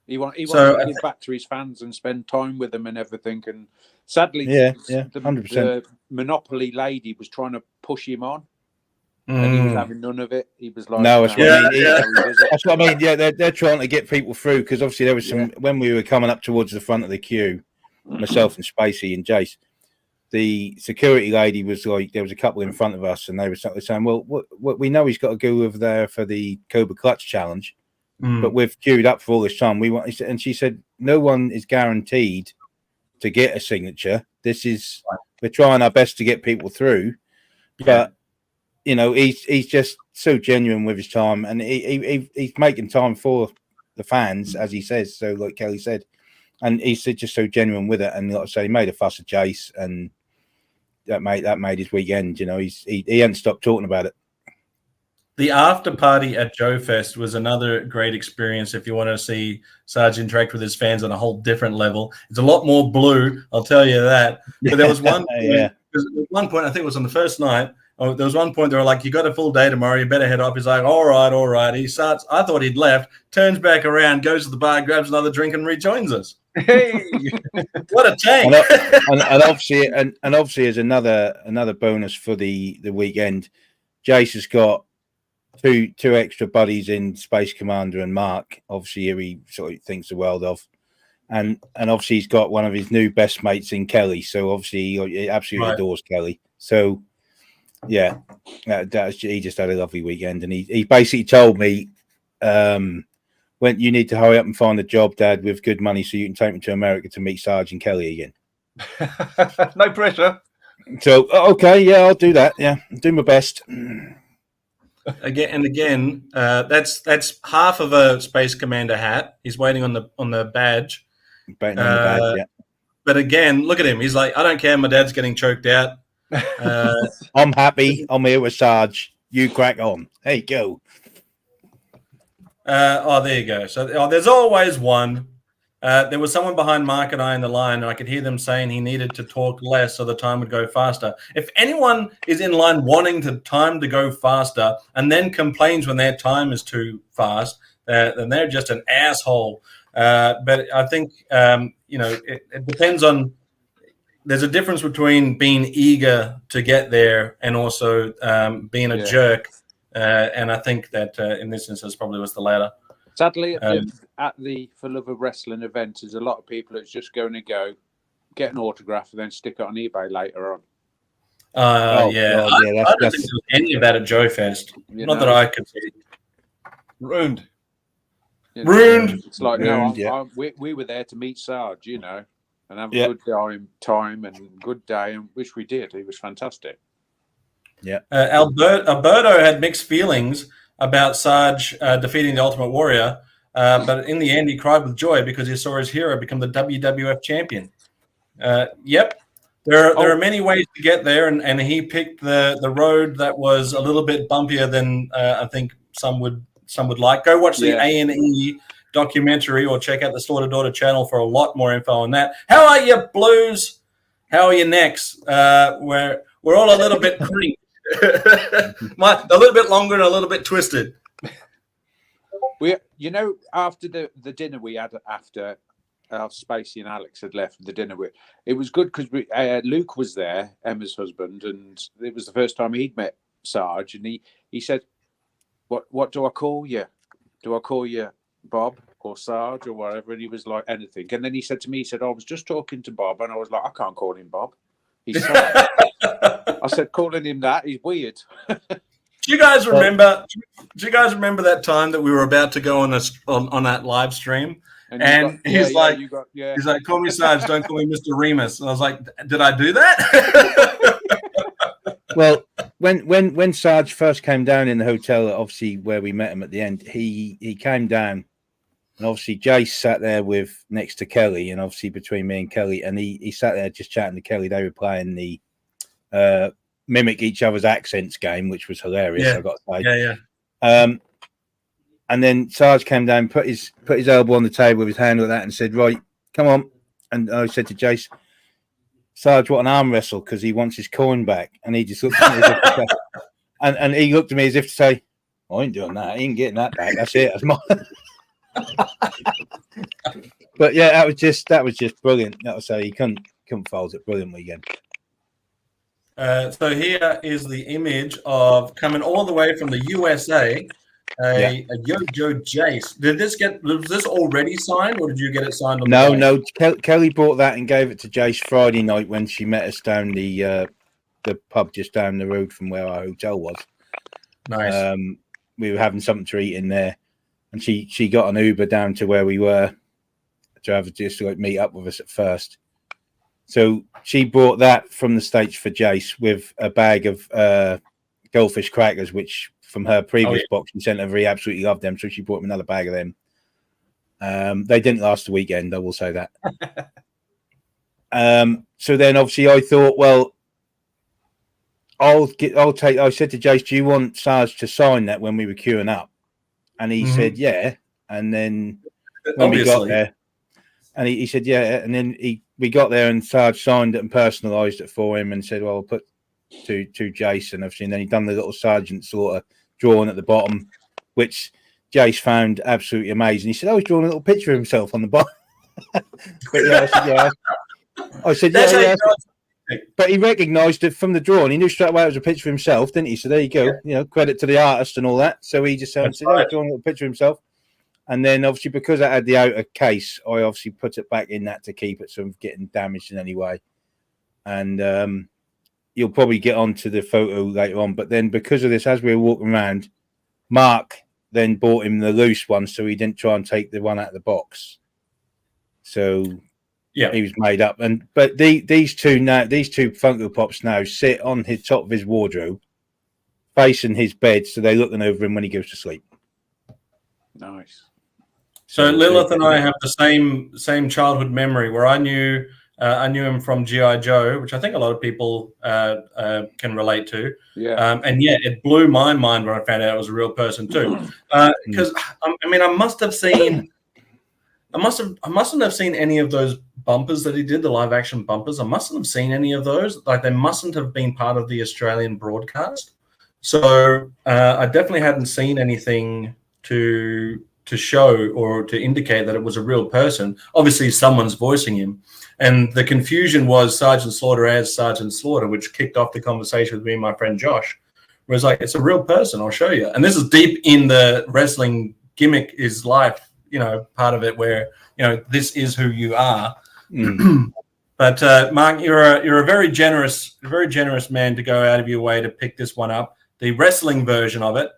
He wanted to give back to his fans and spend time with them and everything. And sadly, 100%. The Monopoly lady was trying to push him on. And he was having none of it. He was like, "No, that's what I mean. That's what I mean. Yeah, they're trying to get people through, because obviously there was some when we were coming up towards the front of the queue, myself and Spacey and Jace. The security lady was like, there was a couple in front of us, and they were saying, "Well, we know he's got to go over there for the Cobra Clutch challenge. but we've queued up for all this time. We want, and she said, no one is guaranteed to get a signature. This is, we're trying our best to get people through, but you know, he's just so genuine with his time, and he's making time for the fans, as he says. So, like Kelly said, and he's just so genuine with it. And like I say, he made a fuss of Jace, and that made his weekend. You know, he hadn't stopped talking about it. The after party at Joe Fest was another great experience. If you want to see Sarge interact with his fans on a whole different level, it's a lot more blue, I'll tell you that. But there was one, one point, I think it was on the first night. Oh, there was one point they were like, "You got a full day tomorrow. You better head off." He's like, "All right." He starts. I thought he'd left. Turns back around, goes to the bar, grabs another drink, and rejoins us. Hey, what a tank! and obviously, as another bonus for the weekend, Jace has got two extra buddies in Space Commander and Mark. Obviously, he sort of thinks the world of, and obviously he's got one of his new best mates in Kelly. So obviously, he absolutely adores Kelly. So. Yeah, he just had a lovely weekend, and he basically told me, when you need to hurry up and find a job, Dad, with good money, so you can take me to America to meet Sarge and Kelly again. No pressure. So okay, yeah, I'll do that. Yeah, I'll do my best. Again, that's half of a Space Commander hat. He's waiting on the badge. Waiting on the badge, yeah. But again, look at him. He's like, I don't care. My dad's getting choked out. I'm happy. I'm here with Sarge. You crack on. There you go. There you go. So there's always one. There was someone behind Mark and I in the line, and I could hear them saying he needed to talk less so the time would go faster. If anyone is in line wanting the time to go faster and then complains when their time is too fast, then they're just an asshole. But I think, it depends on. There's a difference between being eager to get there and also being a jerk. And I think that in this instance probably was the latter. Sadly, at the For Love of Wrestling event, there's a lot of people that's just going to go get an autograph and then stick it on eBay later on. I don't think there was any of that at Joe Fest. Not that I could see. Ruined. Ruined. It's like, we were there to meet Sarge, and have a good time and good day, and which we did. He was fantastic. Yeah. Alberto had mixed feelings about Sarge defeating the Ultimate Warrior, but in the end, he cried with joy because he saw his hero become the WWF champion. Yep. There are many ways to get there, and he picked the road that was a little bit bumpier than I think some would like. Go watch the A&E documentary or check out the Slaughter Daughter channel for a lot more info on that. How are you, Blues? How are you next? We're all a little bit crinked. A little bit longer and a little bit twisted. After the dinner we had after Spacey and Alex had left the dinner, it was good because Luke was there, Emma's husband, and it was the first time he'd met Sarge, and he said, "What do I call you? Do I call you Bob or Sarge or whatever?" And he was like, "Anything." And then he said to me, "I was just talking to Bob," and I was like, "I can't call him Bob. He's Sarge." I said, "Calling him that, he's weird." Do you guys remember? Do you guys remember that time that we were about to go on that live stream? And he's like, "Call me Sarge, don't call me Mr. Remus." And I was like, "Did I do that?" Well, when Sarge first came down in the hotel, obviously where we met him at the end, he came down, and obviously Jace sat there next to Kelly, and obviously between me and Kelly, and he sat there just chatting to Kelly. They were playing the mimic each other's accents game, which was hilarious. I got to say, and then Sarge came down, put his elbow on the table with his hand like that, and said, "Right, come on." And I said to Jace, "Sarge, what an arm wrestle, because he wants his coin back." And he just looked at me as if to say, and he looked at me as if to say, "I ain't doing that. I ain't getting that back. That's it. That's mine." But yeah, that was just brilliant. That was he couldn't fault it. Brilliant weekend. So here is the image of coming all the way from the USA. A Yo-Yo Jace. Was this already signed, or did you get it signed? No. Kelly bought that and gave it to Jace Friday night when she met us down the pub just down the road from where our hotel was. Nice. We were having something to eat in there, and she got an Uber down to where we were to have just like meet up with us at first. So she brought that from the States for Jace with a bag of goldfish crackers, which from her previous box she sent over. He absolutely loved them, so she brought him another bag of them. They didn't last the weekend, I will say that. So then obviously I thought, well, I said to Jace, do you want Sarge to sign that when we were queuing up? And he said, yeah. And then when we got there, and he said, yeah. And then we got there and Sarge signed it and personalised it for him and said, well, I'll put to Jace and everything. And then he done the little Sgt Slaughter drawing at the bottom, which Jace found absolutely amazing. He said, he's drawing a little picture of himself on the bottom. But yeah, I said, yeah. But he recognised it from the drawing. He knew straight away it was a picture of himself, didn't he? So there you go. Yeah. Credit to the artist and all that. So he just said, he's drawing a little picture of himself. And then obviously because I had the outer case, I obviously put it back in that to keep it from getting damaged in any way. And you'll probably get onto the photo later on. But then because of this, as we were walking around, Mark then bought him the loose one, so he didn't try and take the one out of the box. So he was made up. But these two Funko Pops now sit on his top of his wardrobe, facing his bed, so they're looking over him when he goes to sleep. Nice. So Lilith and I have the same childhood memory where I knew him from G.I. Joe, which I think a lot of people can relate to. Yeah. And it blew my mind when I found out it was a real person too. Because I must have seen, I mustn't have seen any of those bumpers that he did, the live action bumpers. I mustn't have seen any of those. Like they mustn't have been part of the Australian broadcast. So I definitely hadn't seen anything to show or to indicate that it was a real person. Obviously, someone's voicing him. And the confusion was Sgt Slaughter as Sgt Slaughter, which kicked off the conversation with me and my friend Josh. Where it's like, it's a real person, I'll show you. And this is deep in the wrestling gimmick is life, part of it where, this is who you are. But Mark, you're a very generous man to go out of your way to pick this one up. The wrestling version of it.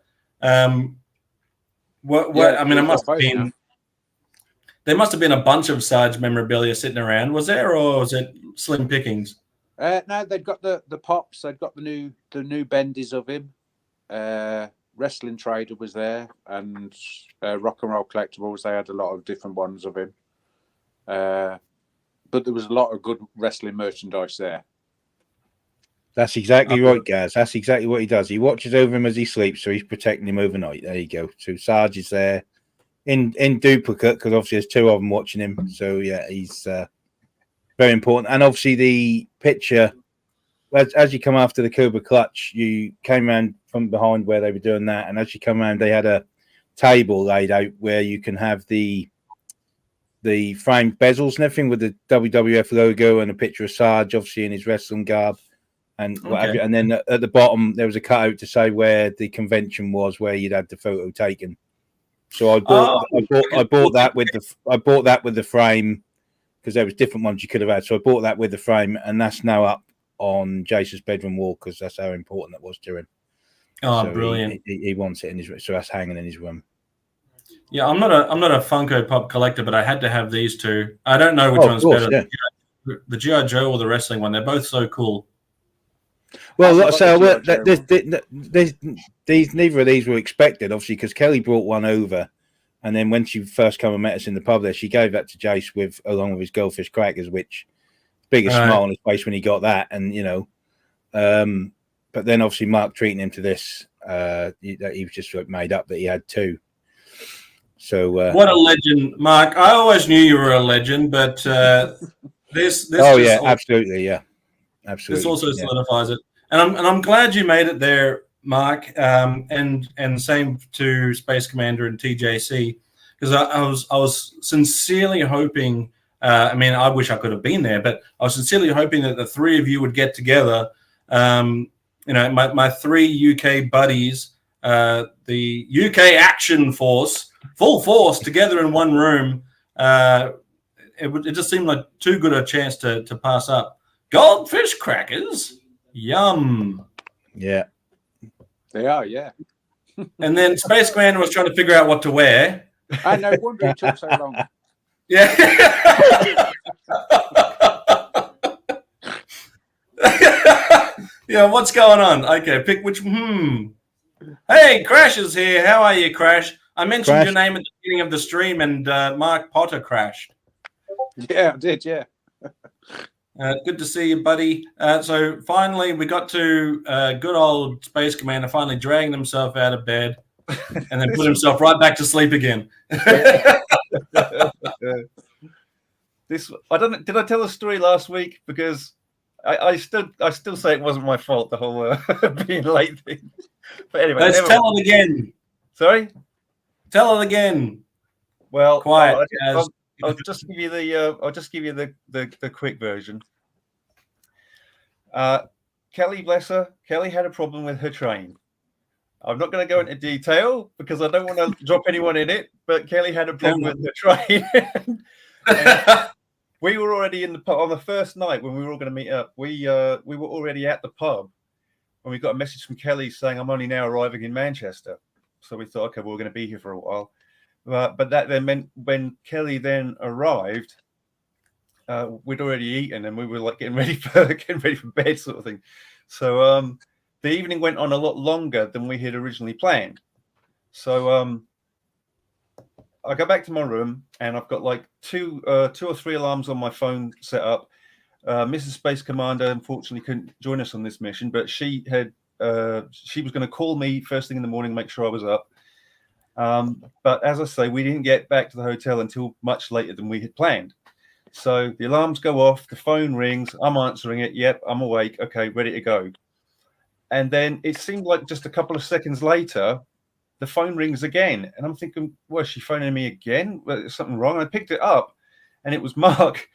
There must have been a bunch of Sarge memorabilia sitting around. Was there, or was it slim pickings? No, they'd got the pops. They'd got the new bendies of him. Wrestling Trader was there, and Rock and Roll Collectibles. They had a lot of different ones of him. But there was a lot of good wrestling merchandise there. That's exactly right, Gaz. That's exactly what he does. He watches over him as he sleeps, so he's protecting him overnight. There you go. So Sarge is there in duplicate because obviously there's two of them watching him. So yeah, he's very important. And obviously the picture, as you come after the Cobra Clutch, you came around from behind where they were doing that, and as you come around, they had a table laid out where you can have the framed bezels and everything with the WWF logo and a picture of Sarge, obviously in his wrestling garb. And whatever. And then at the bottom there was a cutout to say where the convention was, where you'd had the photo taken. So I bought that with the frame because there was different ones you could have had. So I bought that with the frame, and that's now up on Jason's bedroom wall because that's how important that was to him. Oh, so brilliant! He wants it in his room, so that's hanging in his room. Yeah, I'm not a Funko Pop collector, but I had to have these two. I don't know which one's better, the G.I. Joe or the wrestling one. They're both so cool. Well, let's say neither of these were expected, obviously, because Kelly brought one over, and then when she first came and met us in the pub there, she gave that to Jace along with his goldfish crackers, which biggest smile on his face when he got that, and but then obviously Mark treating him to this, he was just made up that he had two. So what a legend, Mark! I always knew you were a legend, but this absolutely, yeah. Absolutely. This also solidifies it, and I'm glad you made it there, Mark. And same to Space Commander and TJC, because I was sincerely hoping. I wish I could have been there, but I was sincerely hoping that the three of you would get together. My three UK buddies, the UK Action Force, full force, together in one room. It just seemed like too good a chance to pass up. Goldfish crackers, yum. Yeah, they are. Yeah, And then Space Commander was trying to figure out what to wear. I no wonder it took so long. Yeah. Yeah, what's going on? Okay, pick which. Hey, Crash is here. How are you, Crash? I mentioned your name at the beginning of the stream, and Mark Potter crashed. Yeah, I did. Yeah. Good to see you, buddy. So finally, we got to good old Space Commander finally dragging himself out of bed and then put himself right back to sleep again. Did I tell a story last week? Because I still say it wasn't my fault, the whole being late thing. But anyway, let's tell it again. Sorry, tell it again. Well, quiet. I'll just give you the quick version. Kelly, bless her, Kelly had a problem with her train. I'm not going to go into detail because I don't want to drop anyone in it. But Kelly had a problem with her train. We were already in the pub on the first night when we were all going to meet up. We were already at the pub when we got a message from Kelly saying, "I'm only now arriving in Manchester." So we thought, okay, well, we're going to be here for a while. But that then meant when Kelly then arrived, we'd already eaten and we were like getting ready for bed, sort of thing. So the evening went on a lot longer than we had originally planned. So I go back to my room and I've got like two or three alarms on my phone set up. Mrs. Space Commander unfortunately couldn't join us on this mission, but she was going to call me first thing in the morning, make sure I was up. But as I say, we didn't get back to the hotel until much later than we had planned. So the alarms go off, the phone rings, I'm answering it. Yep, I'm awake. Okay, ready to go. And then it seemed like just a couple of seconds later, the phone rings again. And I'm thinking, well, is she phoning me again? Well, there's something wrong. I picked it up and it was Mark.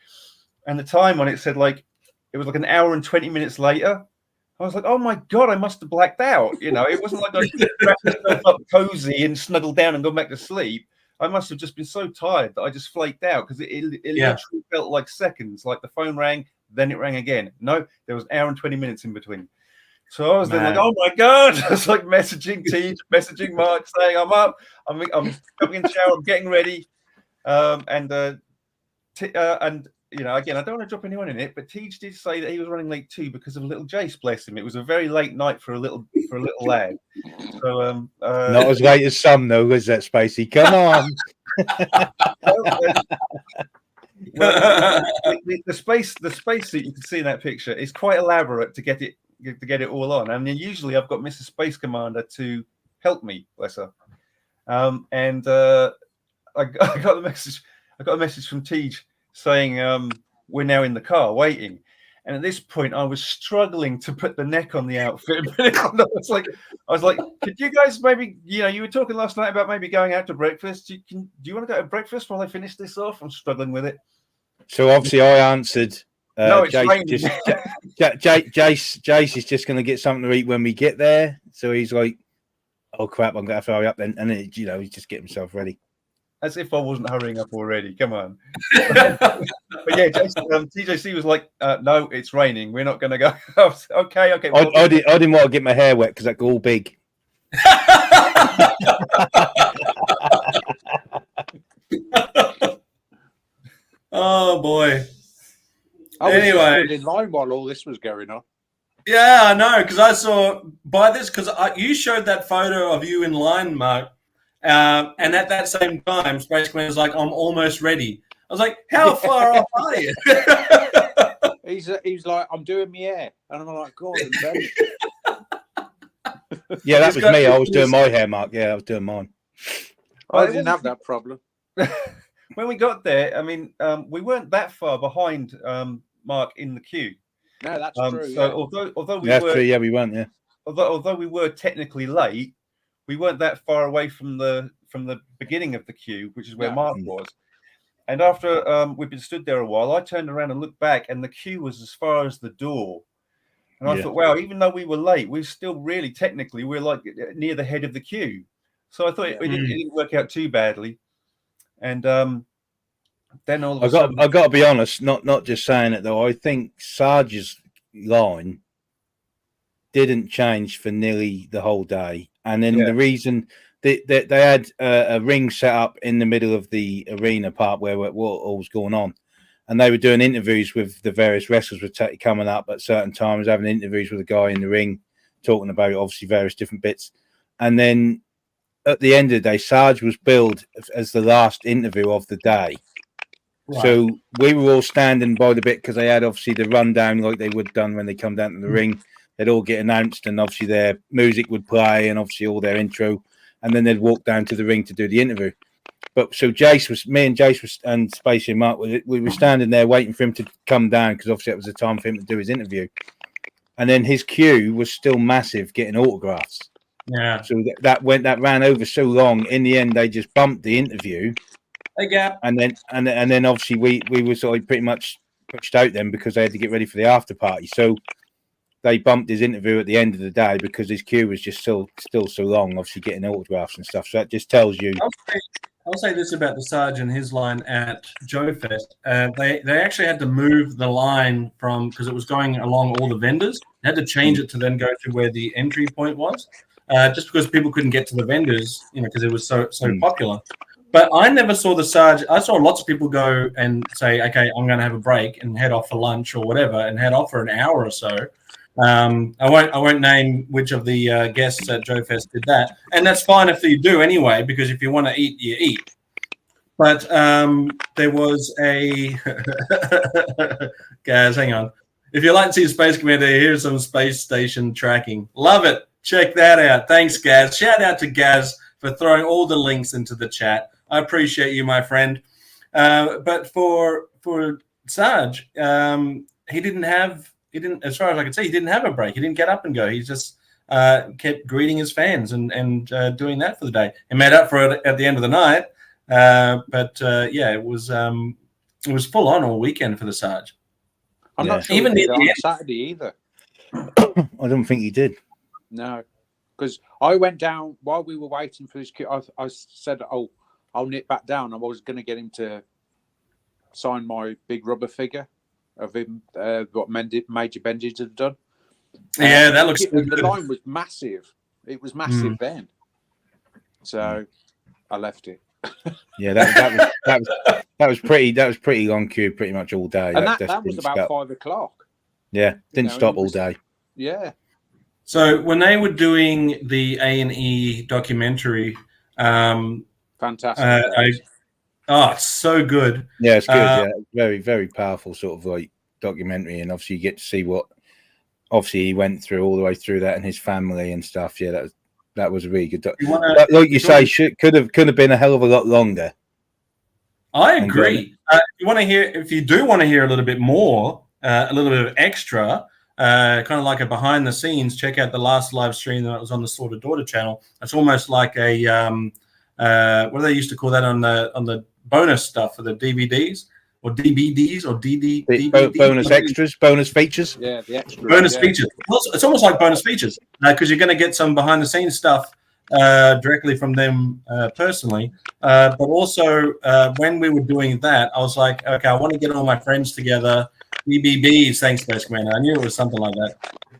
And the time on it said it was like an hour and 20 minutes later. I was like, oh my God, I must have blacked out. You know, it wasn't like I wrapped myself up cozy and snuggled down and gone back to sleep. I must have just been so tired that I just flaked out because it literally felt like seconds. Like the phone rang, then it rang again. No, there was an hour and 20 minutes in between. So I was then like, oh my God. I was like messaging Teach, messaging Mark, saying I'm up, I'm coming in the shower, I'm getting ready. And you know, again, I don't want to drop anyone in it, but Teach did say that he was running late too because of little Jace, bless him. It was a very late night for a little lad. So not as late as some though, is that, Spacey? Come on. The space suit you can see in that picture is quite elaborate to get it all on. And then usually I've got Mrs. Space Commander to help me, bless her. And I got a message from Tej saying we're now in the car waiting. And at this point, I was struggling to put the neck on the outfit. I was like, could you guys maybe, you know, you were talking last night about maybe going out to breakfast. Do you want to go to breakfast while I finish this off? I'm struggling with it. So obviously, I answered. No, it's Jace is just going to get something to eat when we get there. So he's like, "Oh crap, I'm going to have to hurry up then." And then, you know, he's just getting himself ready. As if I wasn't hurrying up already. Come on. But yeah, TJC was like, no, it's raining. We're not going to go. Okay. Well, I didn't want to get my hair wet because that got all big. Oh, boy. I was in line while all this was going on. Yeah, I know, because I saw because you showed that photo of you in line, Mark. And at that same time, Space Queen was like, I'm almost ready. I was like, how far off are you? He's like, I'm doing my hair. And I'm like, God, yeah, that was me. I was doing my hair, Mark. Yeah, I was doing mine. I didn't have that problem. When we got there, I mean, we weren't that far behind Mark in the queue. No, that's true. So although we we weren't, yeah. Although we were technically late, we weren't that far away from the beginning of the queue, which is where Mark was. And after we'd been stood there a while, I turned around and looked back, and the queue was as far as the door. And I thought, wow, even though we were late, we're still really technically we're like near the head of the queue. So I thought it didn't work out too badly. And then all of a sudden, I got to be honest, not just saying it though. I think Sarge's line didn't change for nearly the whole day. And then the reason they had a ring set up in the middle of the arena part where what all was going on. And they were doing interviews with the various wrestlers were coming up at certain times, having interviews with a guy in the ring, talking about obviously various different bits. And then at the end of the day, Sarge was billed as the last interview of the day. Right. So we were all standing by the bit because they had obviously the rundown like they would done when they come down to the ring. They'd all get announced and obviously their music would play and obviously all their intro. And then they'd walk down to the ring to do the interview. But so me and Jace and Spacey and Mark, we were standing there waiting for him to come down because obviously it was the time for him to do his interview. And then his queue was still massive getting autographs. Yeah. So that ran over so long. In the end, they just bumped the interview. And then obviously we were sort of pretty much pushed out then because they had to get ready for the after party. So they bumped his interview at the end of the day because his queue was just still so long, obviously getting autographs and stuff. So that just tells you. I'll say this about the Sarge and his line at Joe Fest. They actually had to move the line from because it was going along all the vendors. They had to change it to then go to where the entry point was, just because people couldn't get to the vendors, because it was so popular. But I never saw the Sarge. I saw lots of people go and say, "Okay, I'm going to have a break and head off for lunch or whatever," and head off for an hour or so. I won't name which of the guests at Joe Fest did that, and that's fine if you do anyway, because if you want to eat, you eat. But there was a guys, hang on. If you like to see a Space Commander, here's some space station tracking. Love it. Check that out. Thanks, Gaz. Shout out to Gaz for throwing all the links into the chat. I appreciate you, my friend. But for Sarge, he didn't, as far as I can see, he didn't have a break. He didn't get up and go. He just kept greeting his fans and doing that for the day. He made up for it at the end of the night. It was full on all weekend for the Sarge. I'm not sure even on Saturday either. I don't think he did. No, because I went down while we were waiting for this queue. I said, "Oh, I'll nip back down." I was going to get him to sign my big rubber figure of him, what Major Benji's had done. Yeah, that looks good. The line was massive. It was massive then. So I left it. Yeah, that was pretty long queue, pretty much all day. And that was about 5 o'clock. Yeah, didn't stop all day. Yeah. So when they were doing the A&E documentary, fantastic. It's so good. Yeah, it's good. Very, very powerful sort of like documentary, and obviously you get to see what obviously he went through all the way through that and his family and stuff. Yeah, that was a really good. Like you say, could have been a hell of a lot longer. I agree. If you do want to hear a little bit more, a little bit of extra, kind of like a behind the scenes, check out the last live stream that was on the Slaughter Daughter channel. It's almost like a what do they used to call that on the bonus stuff for the DVDs or DVDs or DVDs? Bonus extras, bonus features. Yeah, the extras. Bonus features. It's almost like bonus features because you're going to get some behind the scenes stuff directly from them personally. But also when we were doing that, I was like, okay, I want to get all my friends together. BBBs, thanks, Space Commander. I knew it was something like that.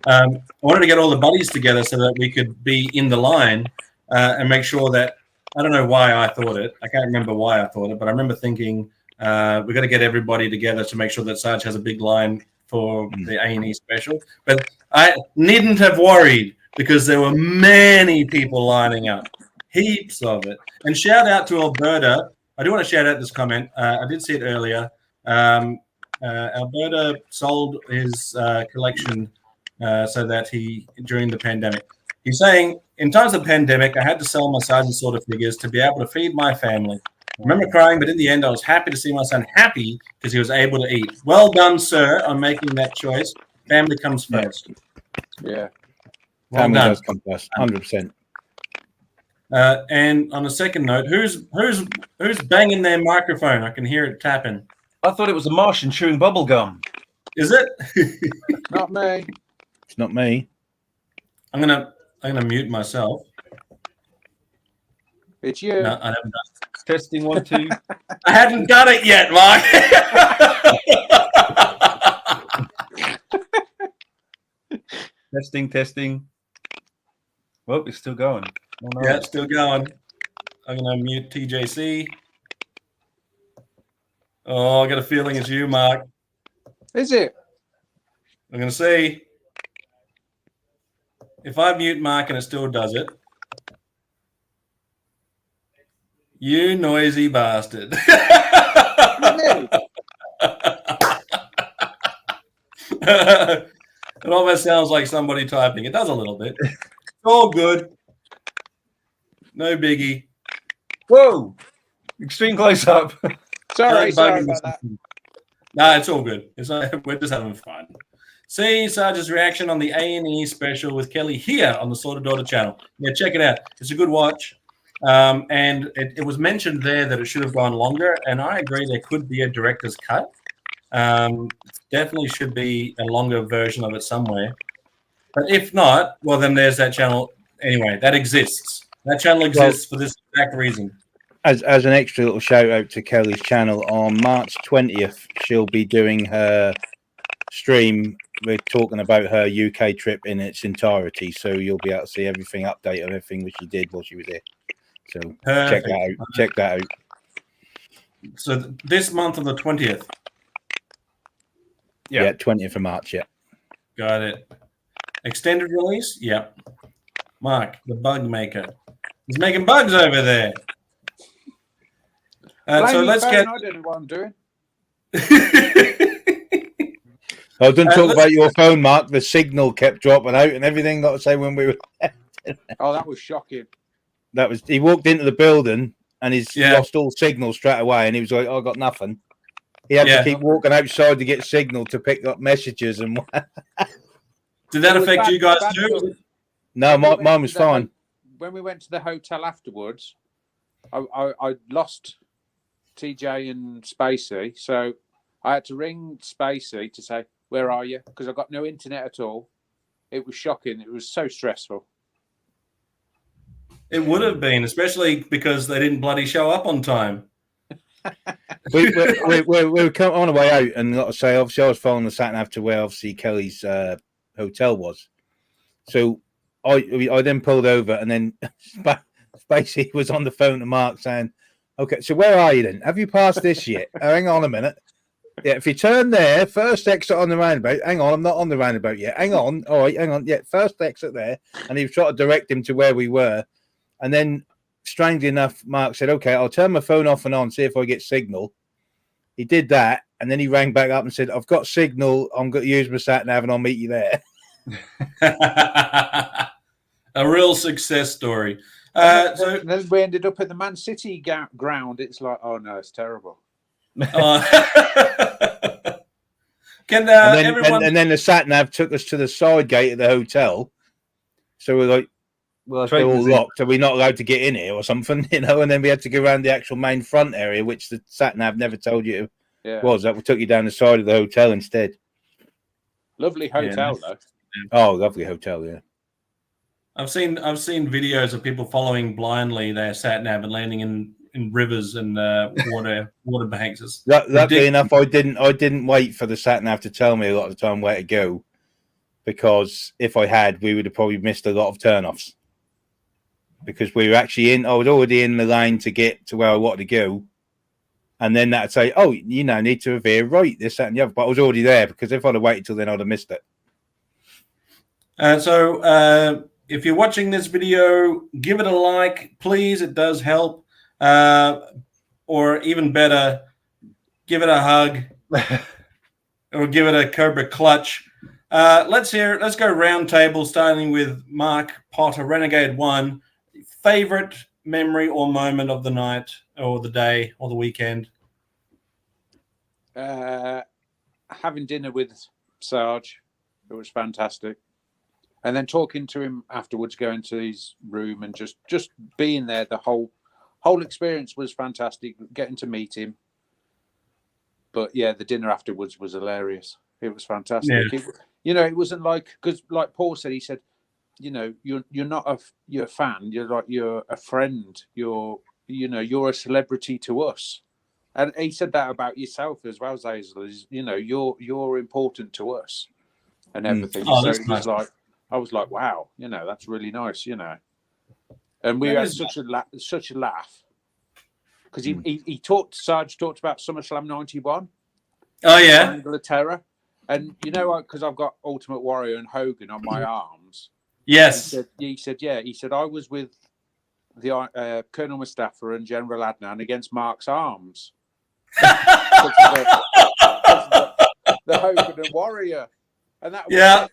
I wanted to get all the buddies together so that we could be in the line and make sure that, I don't know why I thought it. I can't remember why I thought it, but I remember thinking we've got to get everybody together to make sure that Sarge has a big line for the A&E special. But I needn't have worried because there were many people lining up, heaps of it. And shout out to Alberta. I do want to shout out this comment. I did see it earlier. Alberta sold his collection so that during the pandemic. He's saying, in times of pandemic, I had to sell my Sgt Slaughter figures to be able to feed my family. I remember crying, but in the end, I was happy to see my son happy because he was able to eat. Well done, sir, on making that choice. Family comes first. Yeah. Well Family done. does come first, 100%. And on a second note, who's banging their microphone? I can hear it tapping. I thought it was a Martian chewing bubble gum. Is it? Not me. It's not me. I'm gonna mute myself. It's you. No, I haven't done it. Testing 1, 2. I hadn't done it yet, Mark. Testing. Well, it's still going. Oh, no. Yeah, it's still going. I'm going to mute TJC. Oh, I got a feeling it's you, Mark. Is it? I'm going to see if I mute Mark and it still does it. You noisy bastard. It almost sounds like somebody typing. It does a little bit. It's all good. No biggie. Whoa! Extreme close up. Sorry about that. No, it's all good. We're just having fun. See Sarge's reaction on the A&E special with Kelly here on the Slaughter Daughter channel. Yeah, check it out. It's a good watch. And it was mentioned there that it should have gone longer, and I agree there could be a director's cut. Definitely should be a longer version of it somewhere. But if not, well, then there's that channel. Anyway, that exists. That channel exists for this exact reason. As an extra little shout out to Kelly's channel, on March 20th, she'll be doing her stream. We're talking about her UK trip in its entirety, so you'll be able to see everything, update of everything which she did while she was there. So check that out. Check that out. So this month of the 20th. Yeah, 20th of March. Yeah. Got it. Extended release. Yeah. Mark, the bug maker, he's making bugs over there. So let's get. I don't know what I'm doing. I didn't talk about your phone, Mark. The signal kept dropping out and everything. Got to say when we were. Oh, that was shocking. That was. He walked into the building and he's lost all signal straight away, and he was like, "I got nothing." He had to keep walking outside to get signal to pick up messages and. Did that affect you guys too? No, mine was fine. When we went to the hotel afterwards, I lost TJ and Spacey, so I had to ring Spacey to say, "Where are you?" Because I got no internet at all. It was shocking. It was so stressful. It would have been, especially because they didn't bloody show up on time. we were on the way out, and like I say, obviously, I was following the sat nav to where obviously Kelly's hotel was. So I then pulled over, and then Spacey was on the phone to Mark saying, "Okay, so where are you then? Have you passed this yet? Oh, hang on a minute. Yeah, if you turn there, first exit on the roundabout. Hang on, I'm not on the roundabout yet. Hang on. All right, hang on. Yeah, first exit there." And he was trying to direct him to where we were. And then, strangely enough, Mark said, "Okay, I'll turn my phone off and on, see if I get signal." He did that, and then he rang back up and said, "I've got signal. I'm going to use my sat nav, and I'll meet you there." A real success story. So then we ended up at the Man City ground. It's like, oh no, it's terrible. Can and then the sat nav took us to the side gate of the hotel. So we're like, well, they're all locked. Are we not allowed to get in here or something? You know, and then we had to go around the actual main front area, which the sat nav never told you was. That we took you down the side of the hotel instead. Lovely hotel though. Oh, lovely hotel, yeah. I've seen videos of people following blindly their sat nav and landing in rivers and water banks. Luckily enough, I didn't wait for the sat nav to tell me a lot of the time where to go, because if I had, we would have probably missed a lot of turnoffs. Because we were actually I was already in the lane to get to where I wanted to go, and then that'd say, "Oh, you now need to veer right, this, that, and the other." But I was already there, because if I'd have waited till then, I'd have missed it. So if you're watching this video, give it a like, please. It does help. Or even better, give it a hug or give it a Cobra Clutch. Let's go round table, starting with Mark Potter, Renegade 1. Favorite memory or moment of the night or the day or the weekend? Having dinner with Sarge. It was fantastic. And then talking to him afterwards, going to his room and just being there, the whole experience was fantastic. Getting to meet him, but yeah, the dinner afterwards was hilarious. It was fantastic. Yeah. It wasn't because like Paul said, he said, you're not a fan. You're a friend. You're a celebrity to us. And he said that about yourself as well, Zazel. You're important to us and everything. Oh, so that's it was nice. I was like, wow, that's really nice, And we had such a laugh because he Sarge talked about SummerSlam '91. Oh yeah, Angle of Terror, and because I've got Ultimate Warrior and Hogan on my arms. yes. He said I was with the Colonel Mustafa and General Adnan against Mark's arms. the Hogan and Warrior, and that was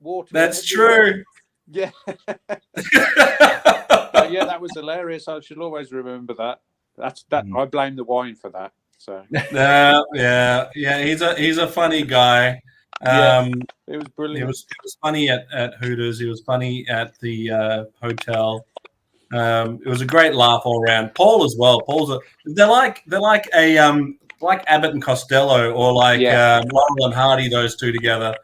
water. That's true. Yeah. Yeah, that was hilarious. I should always remember that. I blame the wine for that. So yeah. He's a funny guy. It was brilliant. It was funny at Hooters. He was funny at the hotel. It was a great laugh all around. Paul as well. They're like like Abbott and Costello, or like Laurel and Hardy. Those two together.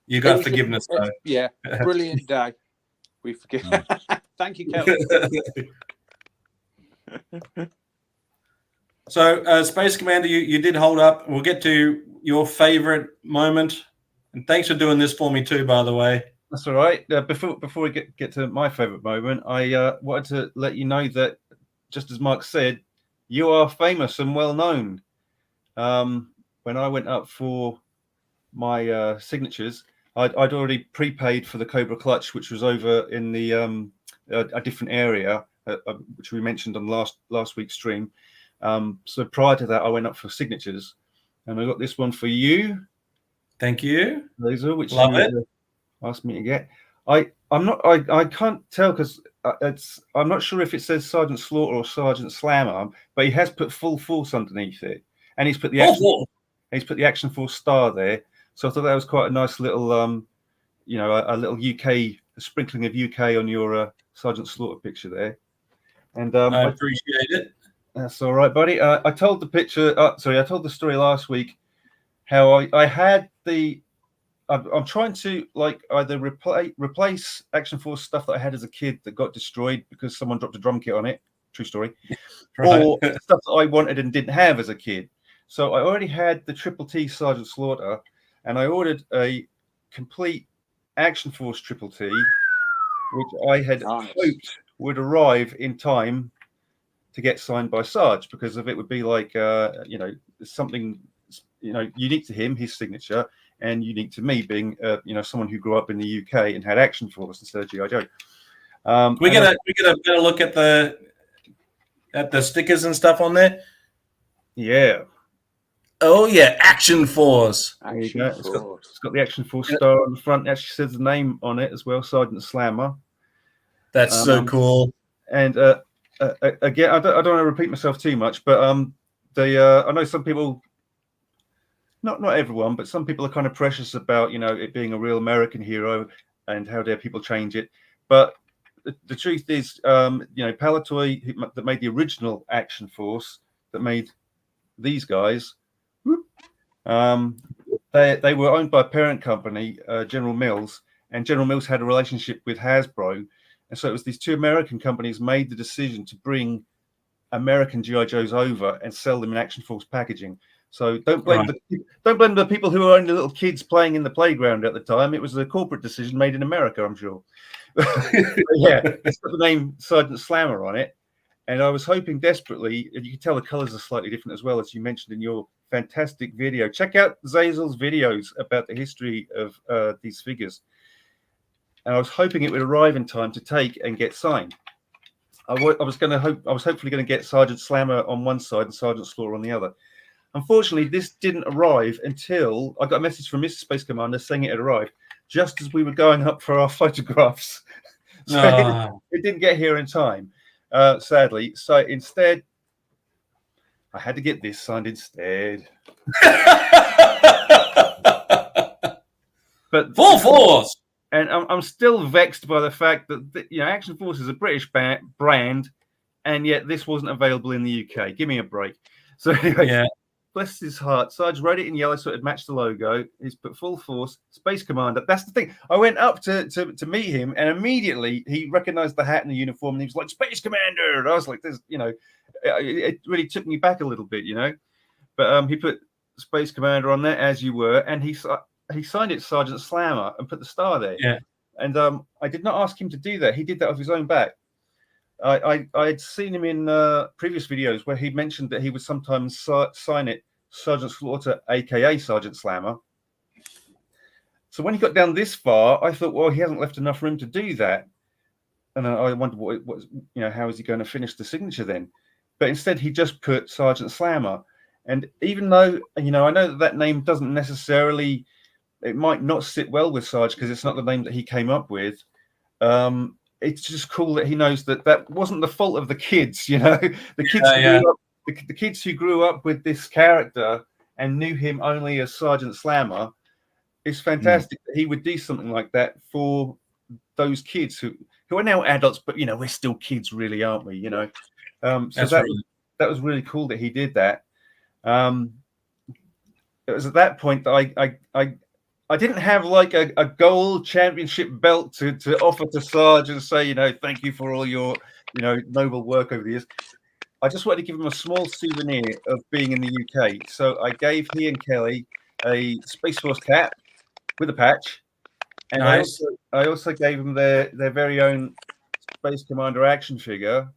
You got forgiveness though. Yeah, brilliant day. We forgive. Thank you, Kelly. So, Space Commander, you did hold up. We'll get to your favorite moment, and thanks for doing this for me too, by the way. That's all right. Before we get to my favorite moment, I wanted to let you know that, just as Mark said, you are famous and well known. When I went up for my signatures, I'd already prepaid for the Cobra Clutch, which was over in the a different area, which we mentioned on last week's stream. So prior to that, I went up for signatures, and I got this one for you. Thank you, Laser, which love it. Asked me to get. I can't tell because I'm not sure if it says Sgt Slaughter or Sgt Slammer, but he has put full force underneath it, and he's put the Action Force star there. So I thought that was quite a nice little a little UK sprinkling of UK on your Sgt Slaughter picture there. And I appreciate it. That's all right, buddy. I told the story last week how I had the. I'm trying to either replace Action Force stuff that I had as a kid that got destroyed because someone dropped a drum kit on it. True story. Right. Or stuff that I wanted and didn't have as a kid. So I already had the Triple T Sgt Slaughter, and I ordered a complete Action Force Triple T, which I had hoped would arrive in time to get signed by Sarge, because of it would be like something unique to him, his signature, and unique to me, being someone who grew up in the UK and had Action Force instead of G.I. Joe. We get a better look at the stickers and stuff on there. Yeah. Oh yeah, Action Force. There you go. It's got the Action Force star on the front. It actually says the name on it as well, Sgt Slammer. That's so cool. And again, I don't want to repeat myself too much, but I know some people. Not everyone, but some people are kind of precious about it being a real American hero and how dare people change it. But the truth is, Palatoy, that made the original Action Force, that made these guys, they were owned by a parent company, General Mills, and General Mills had a relationship with Hasbro, and so it was these two American companies made the decision to bring American G.I. Joes over and sell them in Action Force packaging. So don't blame the people who were only little kids playing in the playground at the time. It was a corporate decision made in America, I'm sure. Yeah, it's got the name Sgt Slammer on it, and I was hoping desperately, and you can tell the colors are slightly different as well, as you mentioned in your fantastic video. Check out Zazel's videos about the history of these figures, and I was hoping it would arrive in time to take and get signed. I was hopefully going to get Sgt Slammer on one side and Sgt Slaughter on the other. Unfortunately, this didn't arrive until I got a message from Mr. Space Commander saying it had arrived just as we were going up for our photographs. So it didn't get here in time, sadly. So instead, I had to get this signed instead. But full force. And I'm still vexed by the fact that Action Force is a British brand, and yet this wasn't available in the UK. Give me a break. So anyway, yeah. Bless his heart. Sarge wrote it in yellow so it matched the logo. He's put full force, Space Commander. That's the thing. I went up to meet him, and immediately he recognized the hat and the uniform, and he was like, Space Commander. And I was like, this, it really took me back a little bit, But he put Space Commander on there, as you were, and he signed it Sgt Slammer and put the star there. Yeah. And I did not ask him to do that. He did that off his own back. I had seen him in previous videos where he mentioned that he would sometimes sign it Sgt Slaughter, aka Sgt Slammer. So when he got down this far, I thought, well, he hasn't left enough room to do that. And I wondered what how is he going to finish the signature then? But instead, he just put Sgt Slammer. And even though, I know that name doesn't necessarily, it might not sit well with Sarge because it's not the name that he came up with. It's just cool that he knows that wasn't the fault of the kids, the kids the kids who grew up with this character and knew him only as Sgt Slammer. It's fantastic that he would do something like that for those kids who are now adults, but we're still kids, really, aren't we? So that was really cool that he did that. It was at that point that I didn't have like a gold championship belt to offer to Sarge and say, thank you for all your, noble work over the years. I just wanted to give him a small souvenir of being in the UK. So I gave he and Kelly a Space Force cap with a patch. And nice. I also gave them their very own Space Commander action figure.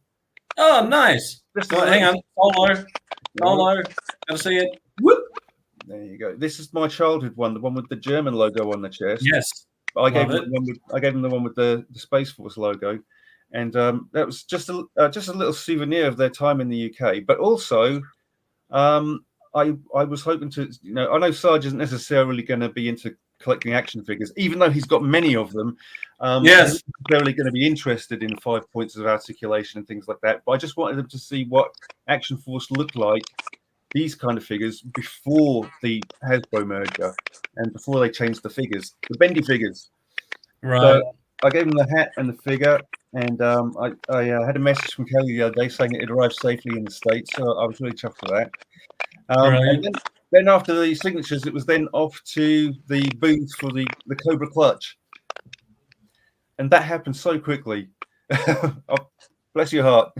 Oh, nice. Hang on. Solo. Gotta see it. Whoop. There you go. This is my childhood one, the one with the German logo on the chest. Yes. I gave him the one with the Space Force logo. And that was just a little souvenir of their time in the UK. But also, I was hoping to, I know Sarge isn't necessarily going to be into collecting action figures, even though he's got many of them. Yes. He's necessarily going to be interested in 5 points of articulation and things like that. But I just wanted him to see what Action Force looked like, these kind of figures, before the Hasbro merger and before they changed the figures, the bendy figures. Right. So I gave him the hat and the figure, and I had a message from Kelly the other day saying it arrived safely in the States, so I was really chuffed for that. And then after the signatures, it was then off to the booth for the Cobra Clutch. And that happened so quickly. Oh, bless your heart.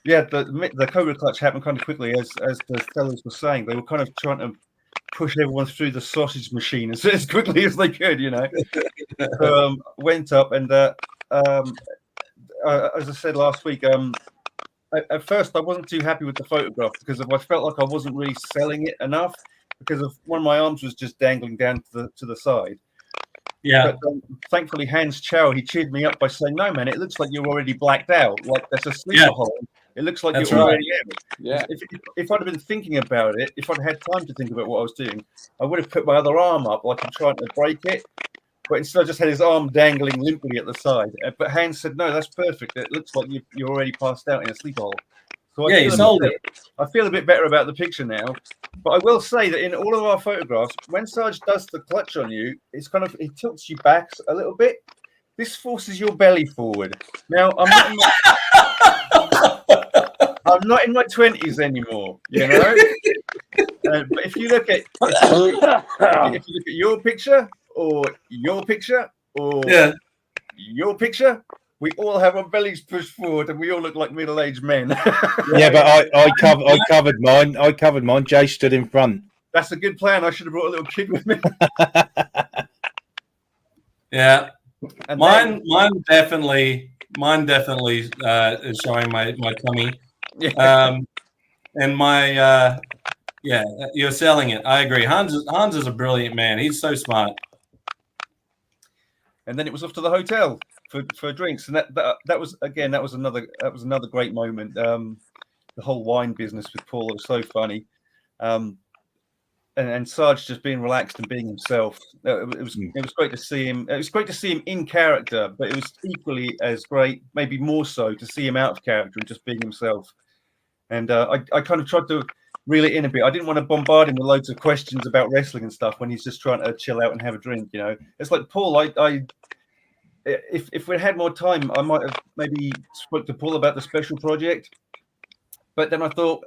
Yeah, the Cobra Clutch happened kind of quickly, as the fellas were saying. They were kind of trying to push everyone through the sausage machine as quickly as they could, So, went up, and as I said last week, at first I wasn't too happy with the photograph because I felt like I wasn't really selling it enough because of one of my arms was just dangling down to the side. Yeah. But thankfully, Hans Chow, he cheered me up by saying, "No, man, it looks like you're already blacked out. Like there's a sleeper hole. It looks like you're already out." Yeah. If I'd have been thinking about it, if I'd had time to think about what I was doing, I would have put my other arm up like I'm trying to break it. But instead, I just had his arm dangling limply at the side. But Hans said, "No, that's perfect. It looks like you're already passed out in a sleep hole." So you sold it. I feel a bit better about the picture now. But I will say that in all of our photographs, when Sarge does the clutch on you, it's kind of, it tilts you back a little bit. This forces your belly forward. Now, I'm not in my 20s anymore, but if you look at your picture or your picture or your picture, we all have our bellies pushed forward and we all look like middle-aged men. Yeah, but I covered mine. I covered mine. Jay stood in front. That's a good plan. I should have brought a little kid with me. Yeah. And mine definitely is showing my tummy. And my you're selling it. I agree. Hans is a brilliant man. He's so smart. And then it was off to the hotel for drinks, and that was another great moment. The whole wine business with Paul, it was so funny. And Sarge just being relaxed and being himself. It was great to see him. It was great to see him in character, but it was equally as great, maybe more so, to see him out of character and just being himself. And I kind of tried to reel it in a bit. I didn't want to bombard him with loads of questions about wrestling and stuff when he's just trying to chill out and have a drink. It's like Paul. If we had more time, I might have maybe spoke to Paul about the special project. But then I thought,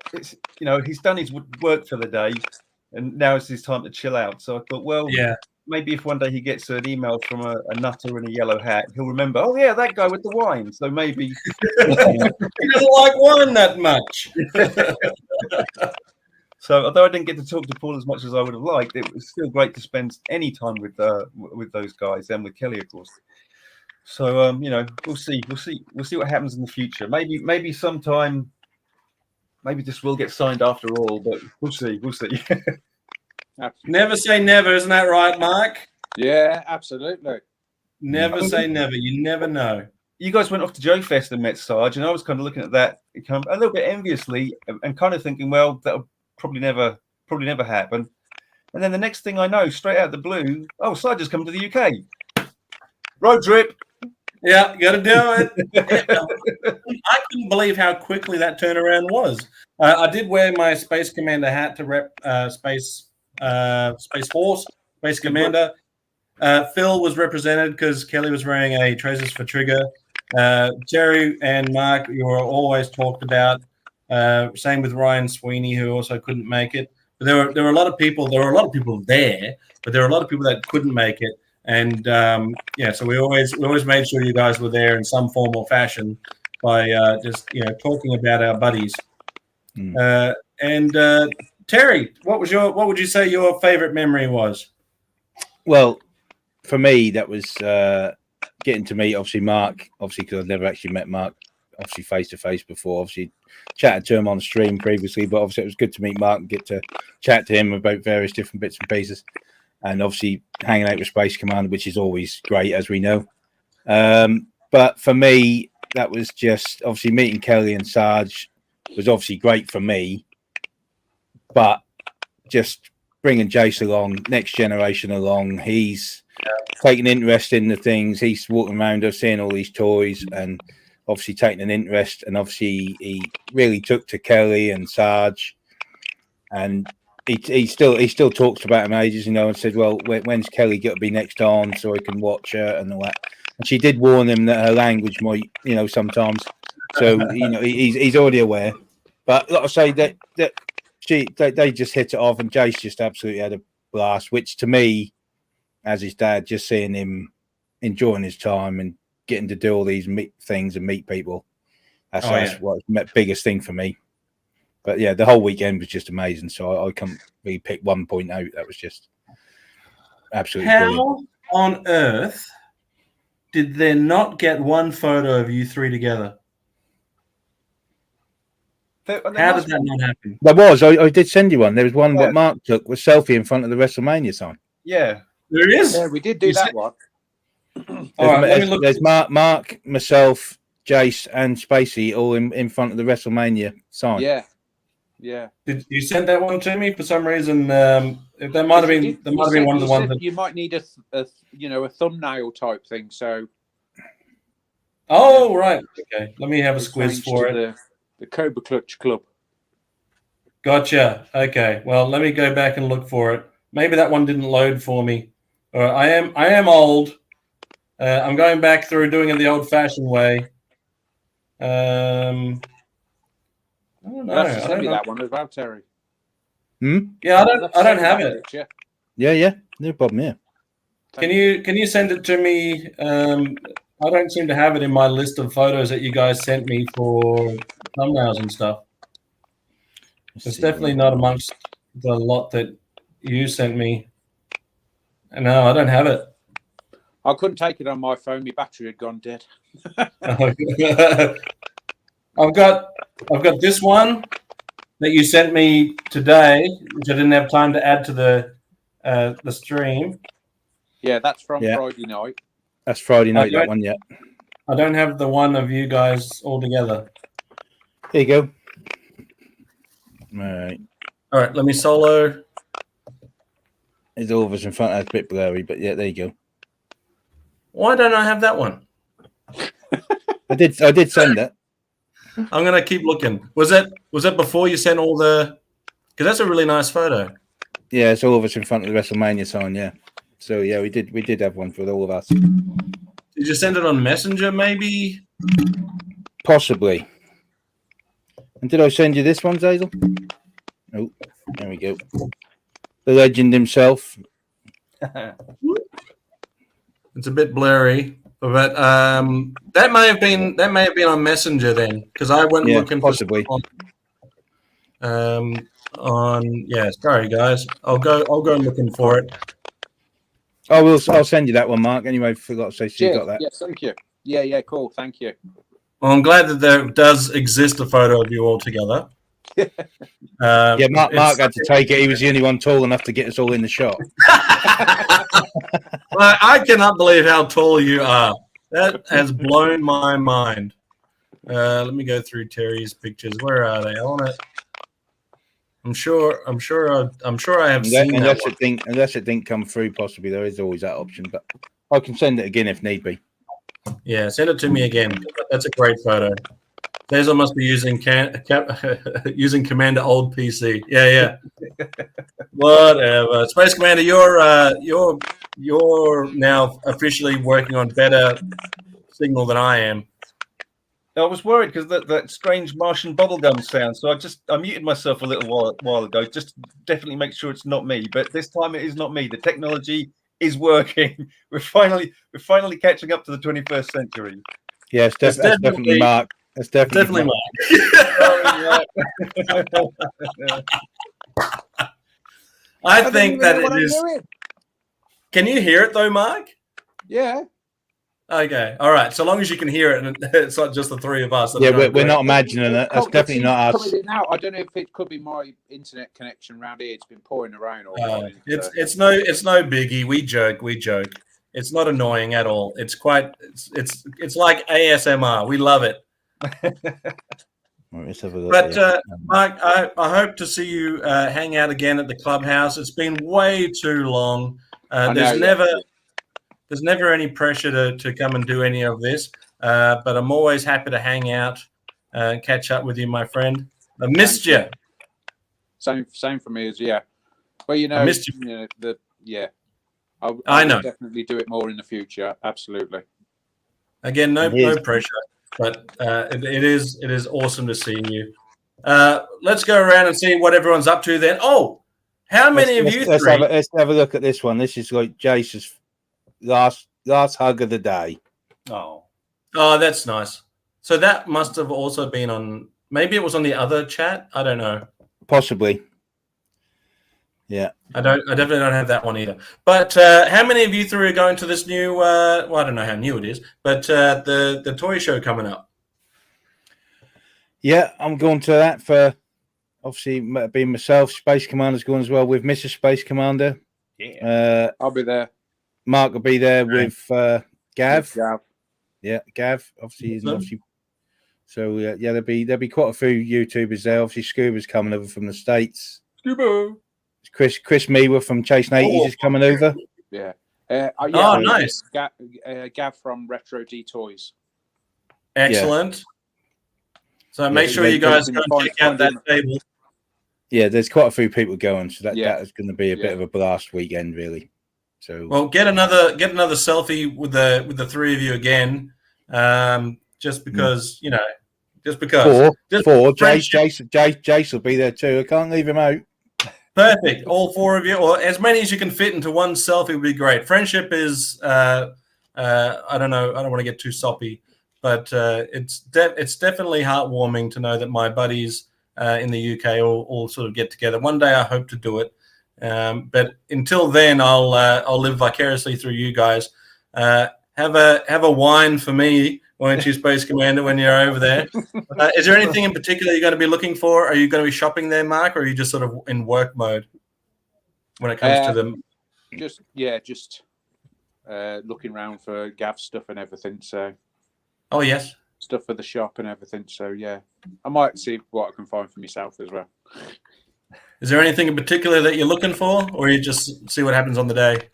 he's done his work for the day. And now it's his time to chill out. So I thought, well, maybe if one day he gets an email from a nutter in a yellow hat, he'll remember, oh, yeah, that guy with the wine. So maybe he doesn't like wine that much. So although I didn't get to talk to Paul as much as I would have liked, it was still great to spend any time with those guys and with Kelly, of course. So we'll see what happens in the future. Maybe sometime, maybe this will get signed after all, but we'll see. Never say never, isn't that right, Mark? Yeah, absolutely. Never say never. You never know. You guys went off to Joe Fest and met Sarge, and I was kind of looking at that kind of a little bit enviously and kind of thinking, well, that'll probably never happen. And then the next thing I know, straight out of the blue, Sarge has come to the UK. Road trip. Yeah, you got to do it. I couldn't believe how quickly that turnaround was. I did wear my Space Commander hat to rep Space Force, Space Commander. Phil was represented because Kelly was wearing a Traces for Trigger. Terry and Mark, you were always talked about. Same with Ryan Sweeney, who also couldn't make it. But there were a lot of people. There were a lot of people there, but there were a lot of people that couldn't make it. And so we always made sure you guys were there in some form or fashion by just talking about our buddies. Terry, what would you say your favorite memory was? Well, for me, that was getting to meet obviously Mark, obviously because I've never actually met Mark, obviously face to face before. Obviously chatted to him on stream previously, but obviously it was good to meet Mark and get to chat to him about various different bits and pieces. And obviously hanging out with Space Commander, which is always great, as we know. But for me, that was just obviously meeting Kelly and Sarge was obviously great for me. But just bringing Jace along, next generation along, he's taking interest in the things. He's walking around us, seeing all these toys, and obviously taking an interest. And obviously, he really took to Kelly and Sarge, and he still talks about him ages, and said, "Well, when's Kelly got to be next on so I can watch her and all that?" And she did warn him that her language might, sometimes. So he's already aware. But like I say, they just hit it off, and Jace just absolutely had a blast. Which to me, as his dad, just seeing him enjoying his time and getting to do all these things and meet people, that's what the biggest thing for me. But yeah, the whole weekend was just amazing. So I can't really pick one point out. That was just absolutely brilliant. How on earth did there not get one photo of you three together? How did that not happen? There was. I did send you one. There was one what Mark took with selfie in front of the WrestleMania sign. Yeah, there is. Yeah, we did do that one. There's Mark, myself, Jace, and Spacey all in front of the WrestleMania sign. Yeah. Did you send that one to me for some reason? That might have been one of the ones that you might need a thumbnail type thing. So. Oh right, okay. Let me have a squiz for it. The Cobra Clutch Club. Gotcha. Okay. Well, let me go back and look for it. Maybe that one didn't load for me. I am old. I'm going back through doing it the old-fashioned way. I don't know. Send me that one as well, Terry. Yeah, I don't have it. Yeah. No problem. Yeah. Can you send it to me? I don't seem to have it in my list of photos that you guys sent me for thumbnails and stuff. It's definitely not amongst the lot that you sent me. No, I don't have it. I couldn't take it on my phone. My battery had gone dead. I've got this one that you sent me today, which I didn't have time to add to the stream. Yeah, that's from Friday night. That's Friday night, that one, yeah. I don't have the one of you guys all together. There you go. All right, let me solo. It's all of us in front. That's a bit blurry, but yeah, there you go. Why don't I have that one? I did send it. I'm gonna keep looking. Was that before you sent all the? Because that's a really nice photo. Yeah, it's all of us in front of the WrestleMania sign. Yeah. So yeah, we did have one for all of us. Did you send it on Messenger, maybe? Possibly. And did I send you this one, Zazel? Oh, there we go. The legend himself. It's a bit blurry, but that may have been on Messenger then, because I went looking possibly. for Sorry guys, I'll go looking for it. I'll send you that one, Mark. Anyway, forgot to say, so you got that. Yes, thank you. Yeah, cool. Thank you. Well, I'm glad that there does exist a photo of you all together. Mark had to take it. He was the only one tall enough to get us all in the shot. Well, I cannot believe how tall you are. That has blown my mind. Let me go through Terry's pictures. Where are they? I want to. I'm sure I have seen that one. Unless it didn't come through, possibly there is always that option. But I can send it again if need be. Yeah, send it to me again. That's a great photo. Cesar must be using using Commander old PC. Yeah. Whatever. Space Commander, you're now officially working on better signal than I am. I was worried because that strange Martian bubblegum sound. So I muted myself a little while ago, just to definitely make sure it's not me. But this time it is not me. The technology is working. We're finally catching up to the 21st century. Yeah, that's definitely Mark. That's definitely Mark. I think that it is. Can you hear it though, Mark? Yeah. Okay. All right. So long as you can hear it, and it's not just the three of us. Yeah, we're not imagining it. That's definitely not us. Now, I don't know if it could be my internet connection around here. It's been pouring around all morning. It's no biggie. We joke. It's not annoying at all. It's like ASMR. We love it. Let's have a look. But Mike, I hope to see you hang out again at the Clubhouse. It's been way too long. There's never any pressure to come and do any of this, but I'm always happy to hang out and catch up with you, my friend. I missed you. Same for me as Well, I missed you. I know. Definitely do it more in the future. Absolutely. Again, no pressure, but it is awesome to see you. Let's go around and see what everyone's up to then. Oh, how many of you? Let's have a look at this one. This is like Jace's last hug of the day. Oh, that's nice. So that must have also been on. Maybe it was on the other chat. I don't know. Possibly. Yeah. I definitely don't have that one either. But how many of you three are going to this new? Well, I don't know how new it is, but the toy show coming up. Yeah, I'm going to that for obviously being myself. Space Commander's going as well with Mrs. Space Commander. Yeah, I'll be there. Mark will be there with Gav. Gav. Yeah, Gav. Obviously. So there'll be quite a few YouTubers there. Obviously, Scuba's coming over from the States. Scuba. Chris Mewa from Chase 80s is coming over. Yeah. Nice. Gav from Retro D Toys. Excellent. Yeah. So make sure you guys go and check out that table. Yeah, there's quite a few people going, so that is going to be a bit of a blast weekend, really. So, well, get another selfie with the three of you again, just because just because. Jace will be there too. I can't leave him out. Perfect. All four of you, or as many as you can fit into one selfie, would be great. Friendship is, I don't know. I don't want to get too soppy, but it's definitely heartwarming to know that my buddies in the UK all sort of get together. One day I hope to do it. But until then, I'll live vicariously through you guys. Have a wine for me, won't you, Space Commander, when you're over there? Is there anything in particular you're going to be looking for? Are you going to be shopping there, Mark, or are you just sort of in work mode when it comes to them? Just looking around for Gav stuff and everything. So, oh yes, stuff for the shop and everything. So yeah, I might see what I can find for myself as well. Is there anything in particular that you're looking for, or you just see what happens on the day?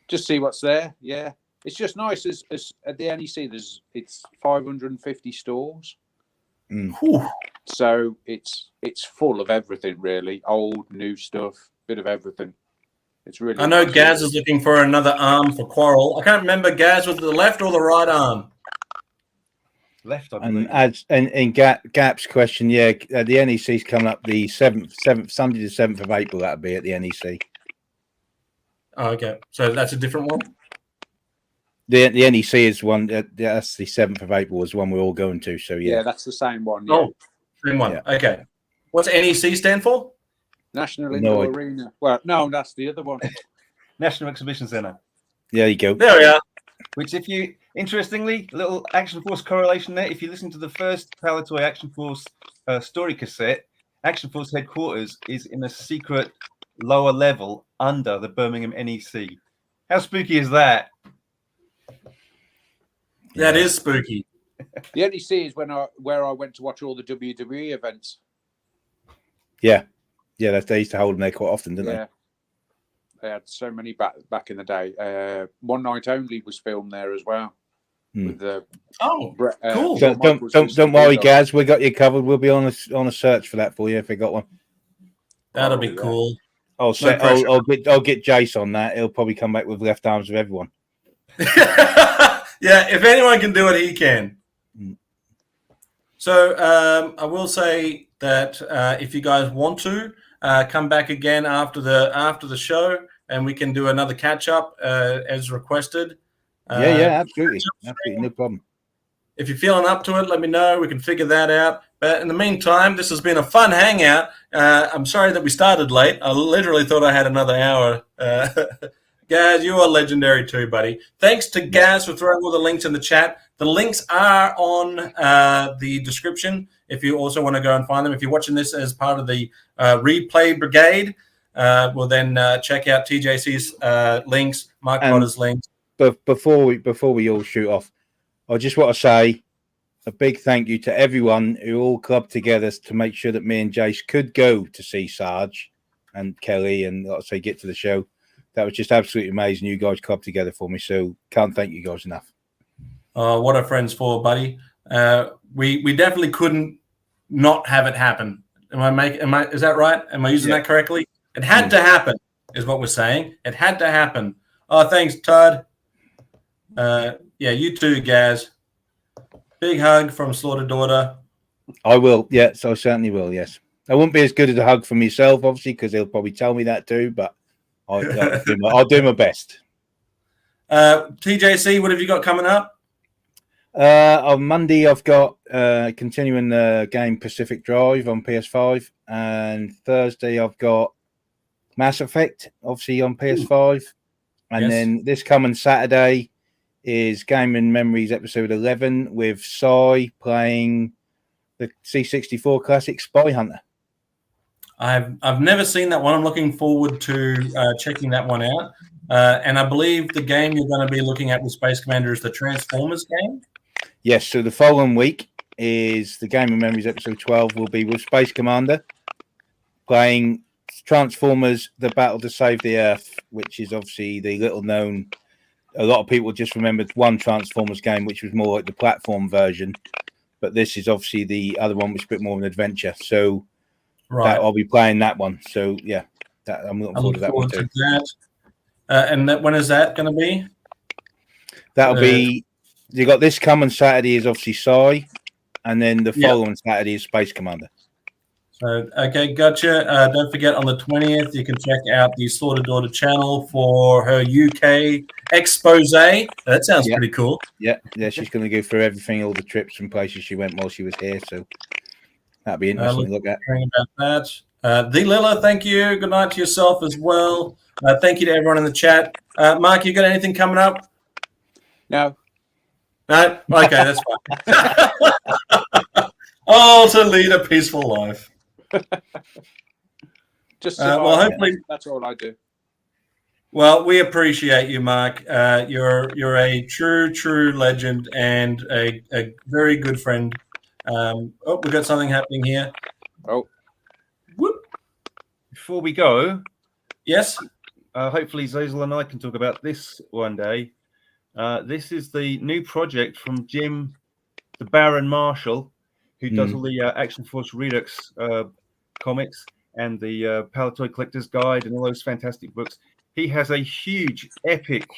Just see what's there. Yeah, it's just nice. As at the NEC, it's 550 stores. So it's full of everything, really. Old, new stuff, bit of everything. It's really. I know nice. Gaz is looking for another arm for Quarrel. I can't remember, Gaz, was it the left or the right arm? Left, I believe. And Gap's question, the NEC's coming up the 7th, Sunday the 7th of April. That'll be at the NEC. Oh, okay, so that's a different one. The NEC is one. That's the 7th of April is one we're all going to. So yeah, that's the same one. Yeah. Oh, same one. Yeah. Okay. What's NEC stand for? National Indoor Arena. Well, no, that's the other one. National Exhibition Centre. There you go. There we are. Which, if you, interestingly, a little Action Force correlation there. If you listen to the first Palatoy Action Force story cassette, Action Force headquarters is in a secret lower level under the Birmingham NEC. How spooky is that? That is spooky. The NEC is where I went to watch all the WWE events. Yeah, they used to hold them there quite often, didn't they? They had so many back in the day. One Night Only was filmed there as well. With the cool. Don't worry, Gaz. We got you covered. We'll be on a search for that for you if we got one. That'll be cool. I'll get Jace on that. He'll probably come back with left arms of everyone. Yeah, if anyone can do it, he can. So I will say that if you guys want to come back again after the show, and we can do another catch up as requested. Absolutely, no problem. If you're feeling up to it, let me know. We can figure that out. But in the meantime, this has been a fun hangout. I'm sorry that we started late. I literally thought I had another hour. Gaz, you are legendary too, buddy. Thanks to Gaz for throwing all the links in the chat. The links are on the description if you also want to go and find them. If you're watching this as part of the replay brigade, we'll then check out TJC's links, Mark Potter's links. But before we all shoot off, I just want to say a big thank you to everyone who all clubbed together to make sure that me and Jace could go to see Sarge and Kelly and, like I say, get to the show. That was just absolutely amazing. You guys clubbed together for me, so can't thank you guys enough. What are friends for, buddy? We definitely couldn't not have it happen. Is that right? Am I using that correctly? It had to happen, is what we're saying. It had to happen. Oh, thanks, Todd. You too, Gaz. Big hug from Slaughter Daughter. I will. Yes, I certainly will. Yes, I won't be as good as a hug from myself, obviously, because he'll probably tell me that too. But I'll do my best. TJC, what have you got coming up? On Monday, I've got continuing the game Pacific Drive on PS5, and Thursday I've got Mass Effect, obviously on PS5, and then this coming Saturday is Gaming Memories episode 11 with Sai playing the C64 classic Spy Hunter. I've never seen that one. I'm looking forward to checking that one out. And I believe the game you're going to be looking at with Space Commander is the Transformers game. Yes, so the following week is the Gaming Memories episode 12 will be with Space Commander playing Transformers The Battle to Save the Earth, which is obviously the little known. A lot of people just remembered one Transformers game, which was more like the platform version. But this is obviously the other one, which is a bit more of an adventure. So I'll be playing that one. So, yeah, I'm looking forward to that one too. And when is that going to be? That'll be... You got this coming Saturday is obviously Sai, and then the following Saturday is Space Commander. So, okay, gotcha. Don't forget on the 20th, you can check out the Slaughter Daughter channel for her UK expose. That sounds pretty cool. Yeah, she's going to go through everything, all the trips and places she went while she was here. So that'll be interesting to look at. About that. The Lilla, thank you. Good night to yourself as well. Thank you to everyone in the chat. Mark, you got anything coming up? No. No? Okay, that's fine. To lead a peaceful life. Just hopefully that's all I do. Well, we appreciate you, Mark. You're a true legend and a very good friend. We've got something happening here. Oh, whoop! Before we go, yes. Hopefully, Zazel and I can talk about this one day. This is the new project from Jim, the Baron Marshall, who does all the Action Force Redux comics and the Palatoy Collector's Guide and all those fantastic books. He has a huge, epic,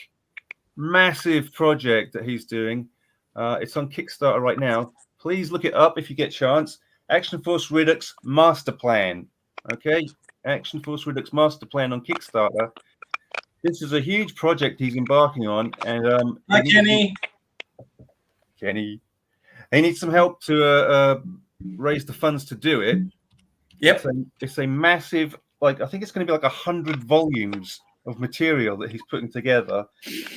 massive project that he's doing. It's on Kickstarter right now. Please look it up if you get a chance. Action Force Redux Master Plan. Okay? Action Force Redux Master Plan on Kickstarter. This is a huge project he's embarking on, and hi, Kenny. He needs some help to raise the funds to do it. Yep. It's a massive, like I think it's going to be like 100 volumes of material that he's putting together,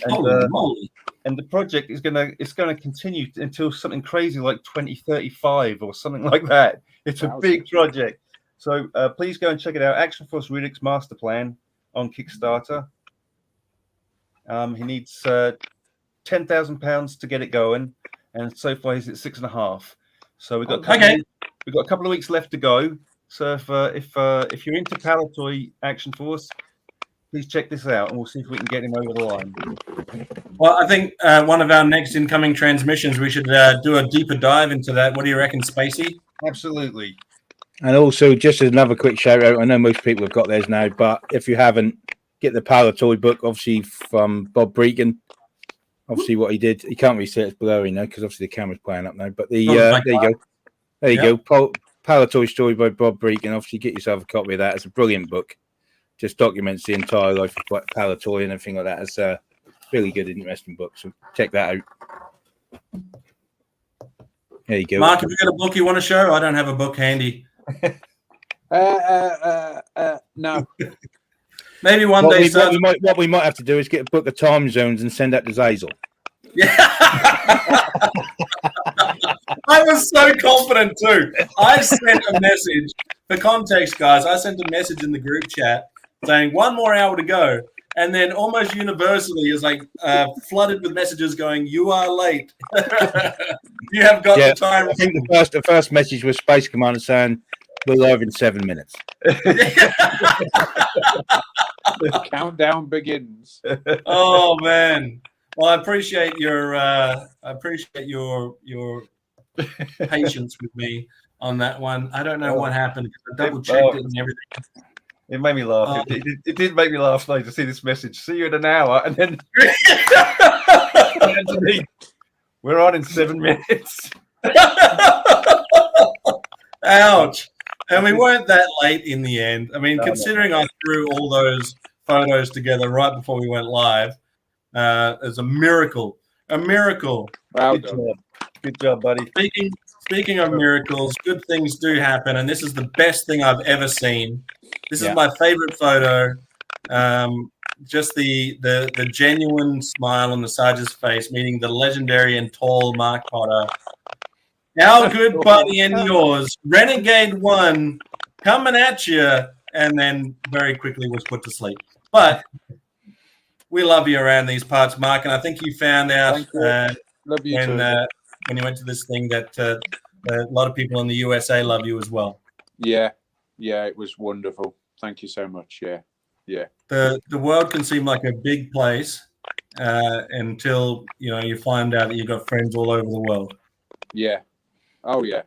and the project is going to continue until something crazy like 2035 or something like that. It's a big project. So please go and check it out. Action Force Riddick's Master Plan on Kickstarter. He needs £10,000 to get it going, and so far he's at 6.5. So we've got a couple of weeks left to go. So if you're into Palatoy Action Force, please check this out, and we'll see if we can get him over the line. Well, I think one of our next incoming transmissions, we should do a deeper dive into that. What do you reckon, Spacey? Absolutely. And also, just as another quick shout out, I know most people have got theirs now, but if you haven't, get the Palatoy book, obviously from Bob Breakin. Obviously, what he did, you can't really see it's blurry now because obviously the camera's playing up now. But there you go. There you go. Palatoy story by Bob Breakin. Obviously, get yourself a copy of that. It's a brilliant book. Just documents the entire life of Palatoy and everything like that. It's a really good, interesting book. So check that out. There you go. Mark, have you got a book you want to show? I don't have a book handy. No. Maybe one day. What we might have to do is get a book of time zones and send that to Zazel. Yeah. I was so confident too. I sent a message. For context, guys, I sent a message in the group chat saying 1 more hour to go, and then almost universally is like flooded with messages going, "You are late. You have got the time." I think the first message was Space Commander saying we're live in 7 minutes. Countdown begins. Oh man. Well, I appreciate your patience with me on that one. I don't know what happened because I double checked it and everything. It made me laugh. It did make me laugh though to see this message. See you in an hour, and then we're on in 7 minutes. Ouch. And we weren't that late in the end. I mean, considering I threw all those photos together right before we went live, it's a miracle. A miracle. Wow, good job, buddy. Speaking of miracles, good things do happen, and this is the best thing I've ever seen. This is my favorite photo. Just the genuine smile on the Sergeant's face, meaning the legendary and tall Mark Potter. Our good buddy and yours, Renegade 1, coming at you, and then very quickly was put to sleep. But we love you around these parts, Mark, and I think you found out love you when you went to this thing that a lot of people in the USA love you as well. Yeah, it was wonderful. Thank you so much. Yeah. The world can seem like a big place until you find out that you've got friends all over the world. Yeah. Oh yeah.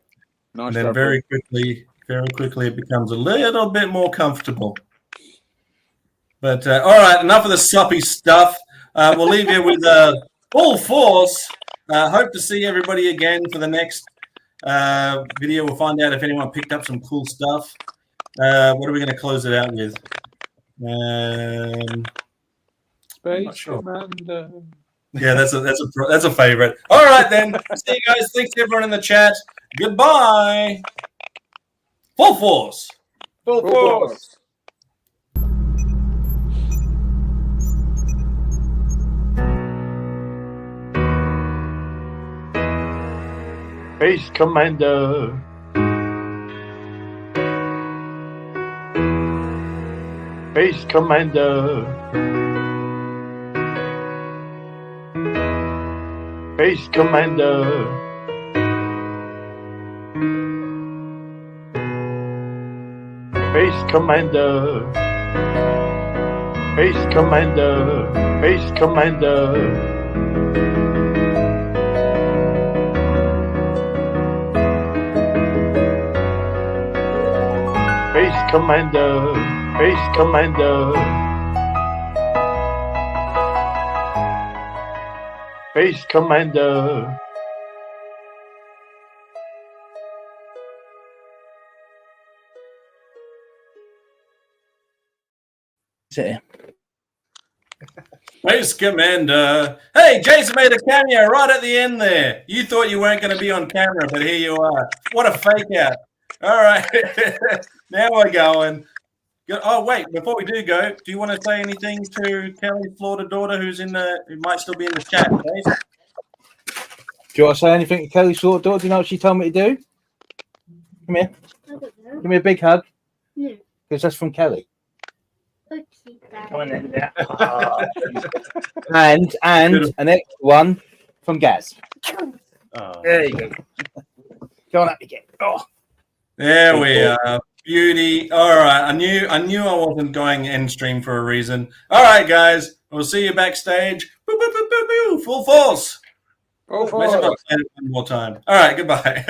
Nice. And then very quickly it becomes a little bit more comfortable. But all right, enough of the soppy stuff. We'll leave you with full force. Hope to see everybody again for the next video. We'll find out if anyone picked up some cool stuff. What are we going to close it out with? Space Commander. Yeah, that's a favorite. All right, then. See you guys. Thanks to everyone in the chat. Goodbye. Full force. Full force. Space Commander. Space Commander. Space Commander. Space Commander. Space Commander. Space Commander. Space Commander. Space Commander. Space Commander. Space Commander. Hey, Jason made a cameo right at the end there. You thought you weren't going to be on camera, but here you are. What a fake out. All right. Now we're going. Oh, wait. Before we do go, do you want to say anything to Kelly's Slaughter daughter who might still be in the chat, please? Do you want to say anything to Kelly Slaughter daughter? Do you know what she told me to do? Come here. I don't know. Give me a big hug. No. Because that's from Kelly. Okay, Dad. Come on then. Yeah. And an extra one from Gaz. Oh. There you go. Go on up again. Oh. There we are. Beauty. All right. I knew I wasn't going end stream for a reason. All right, guys. We'll see you backstage. Boo, boo, boo, boo, boo. Full force. Oh, Maybe I'll play it one more time. All right. Goodbye.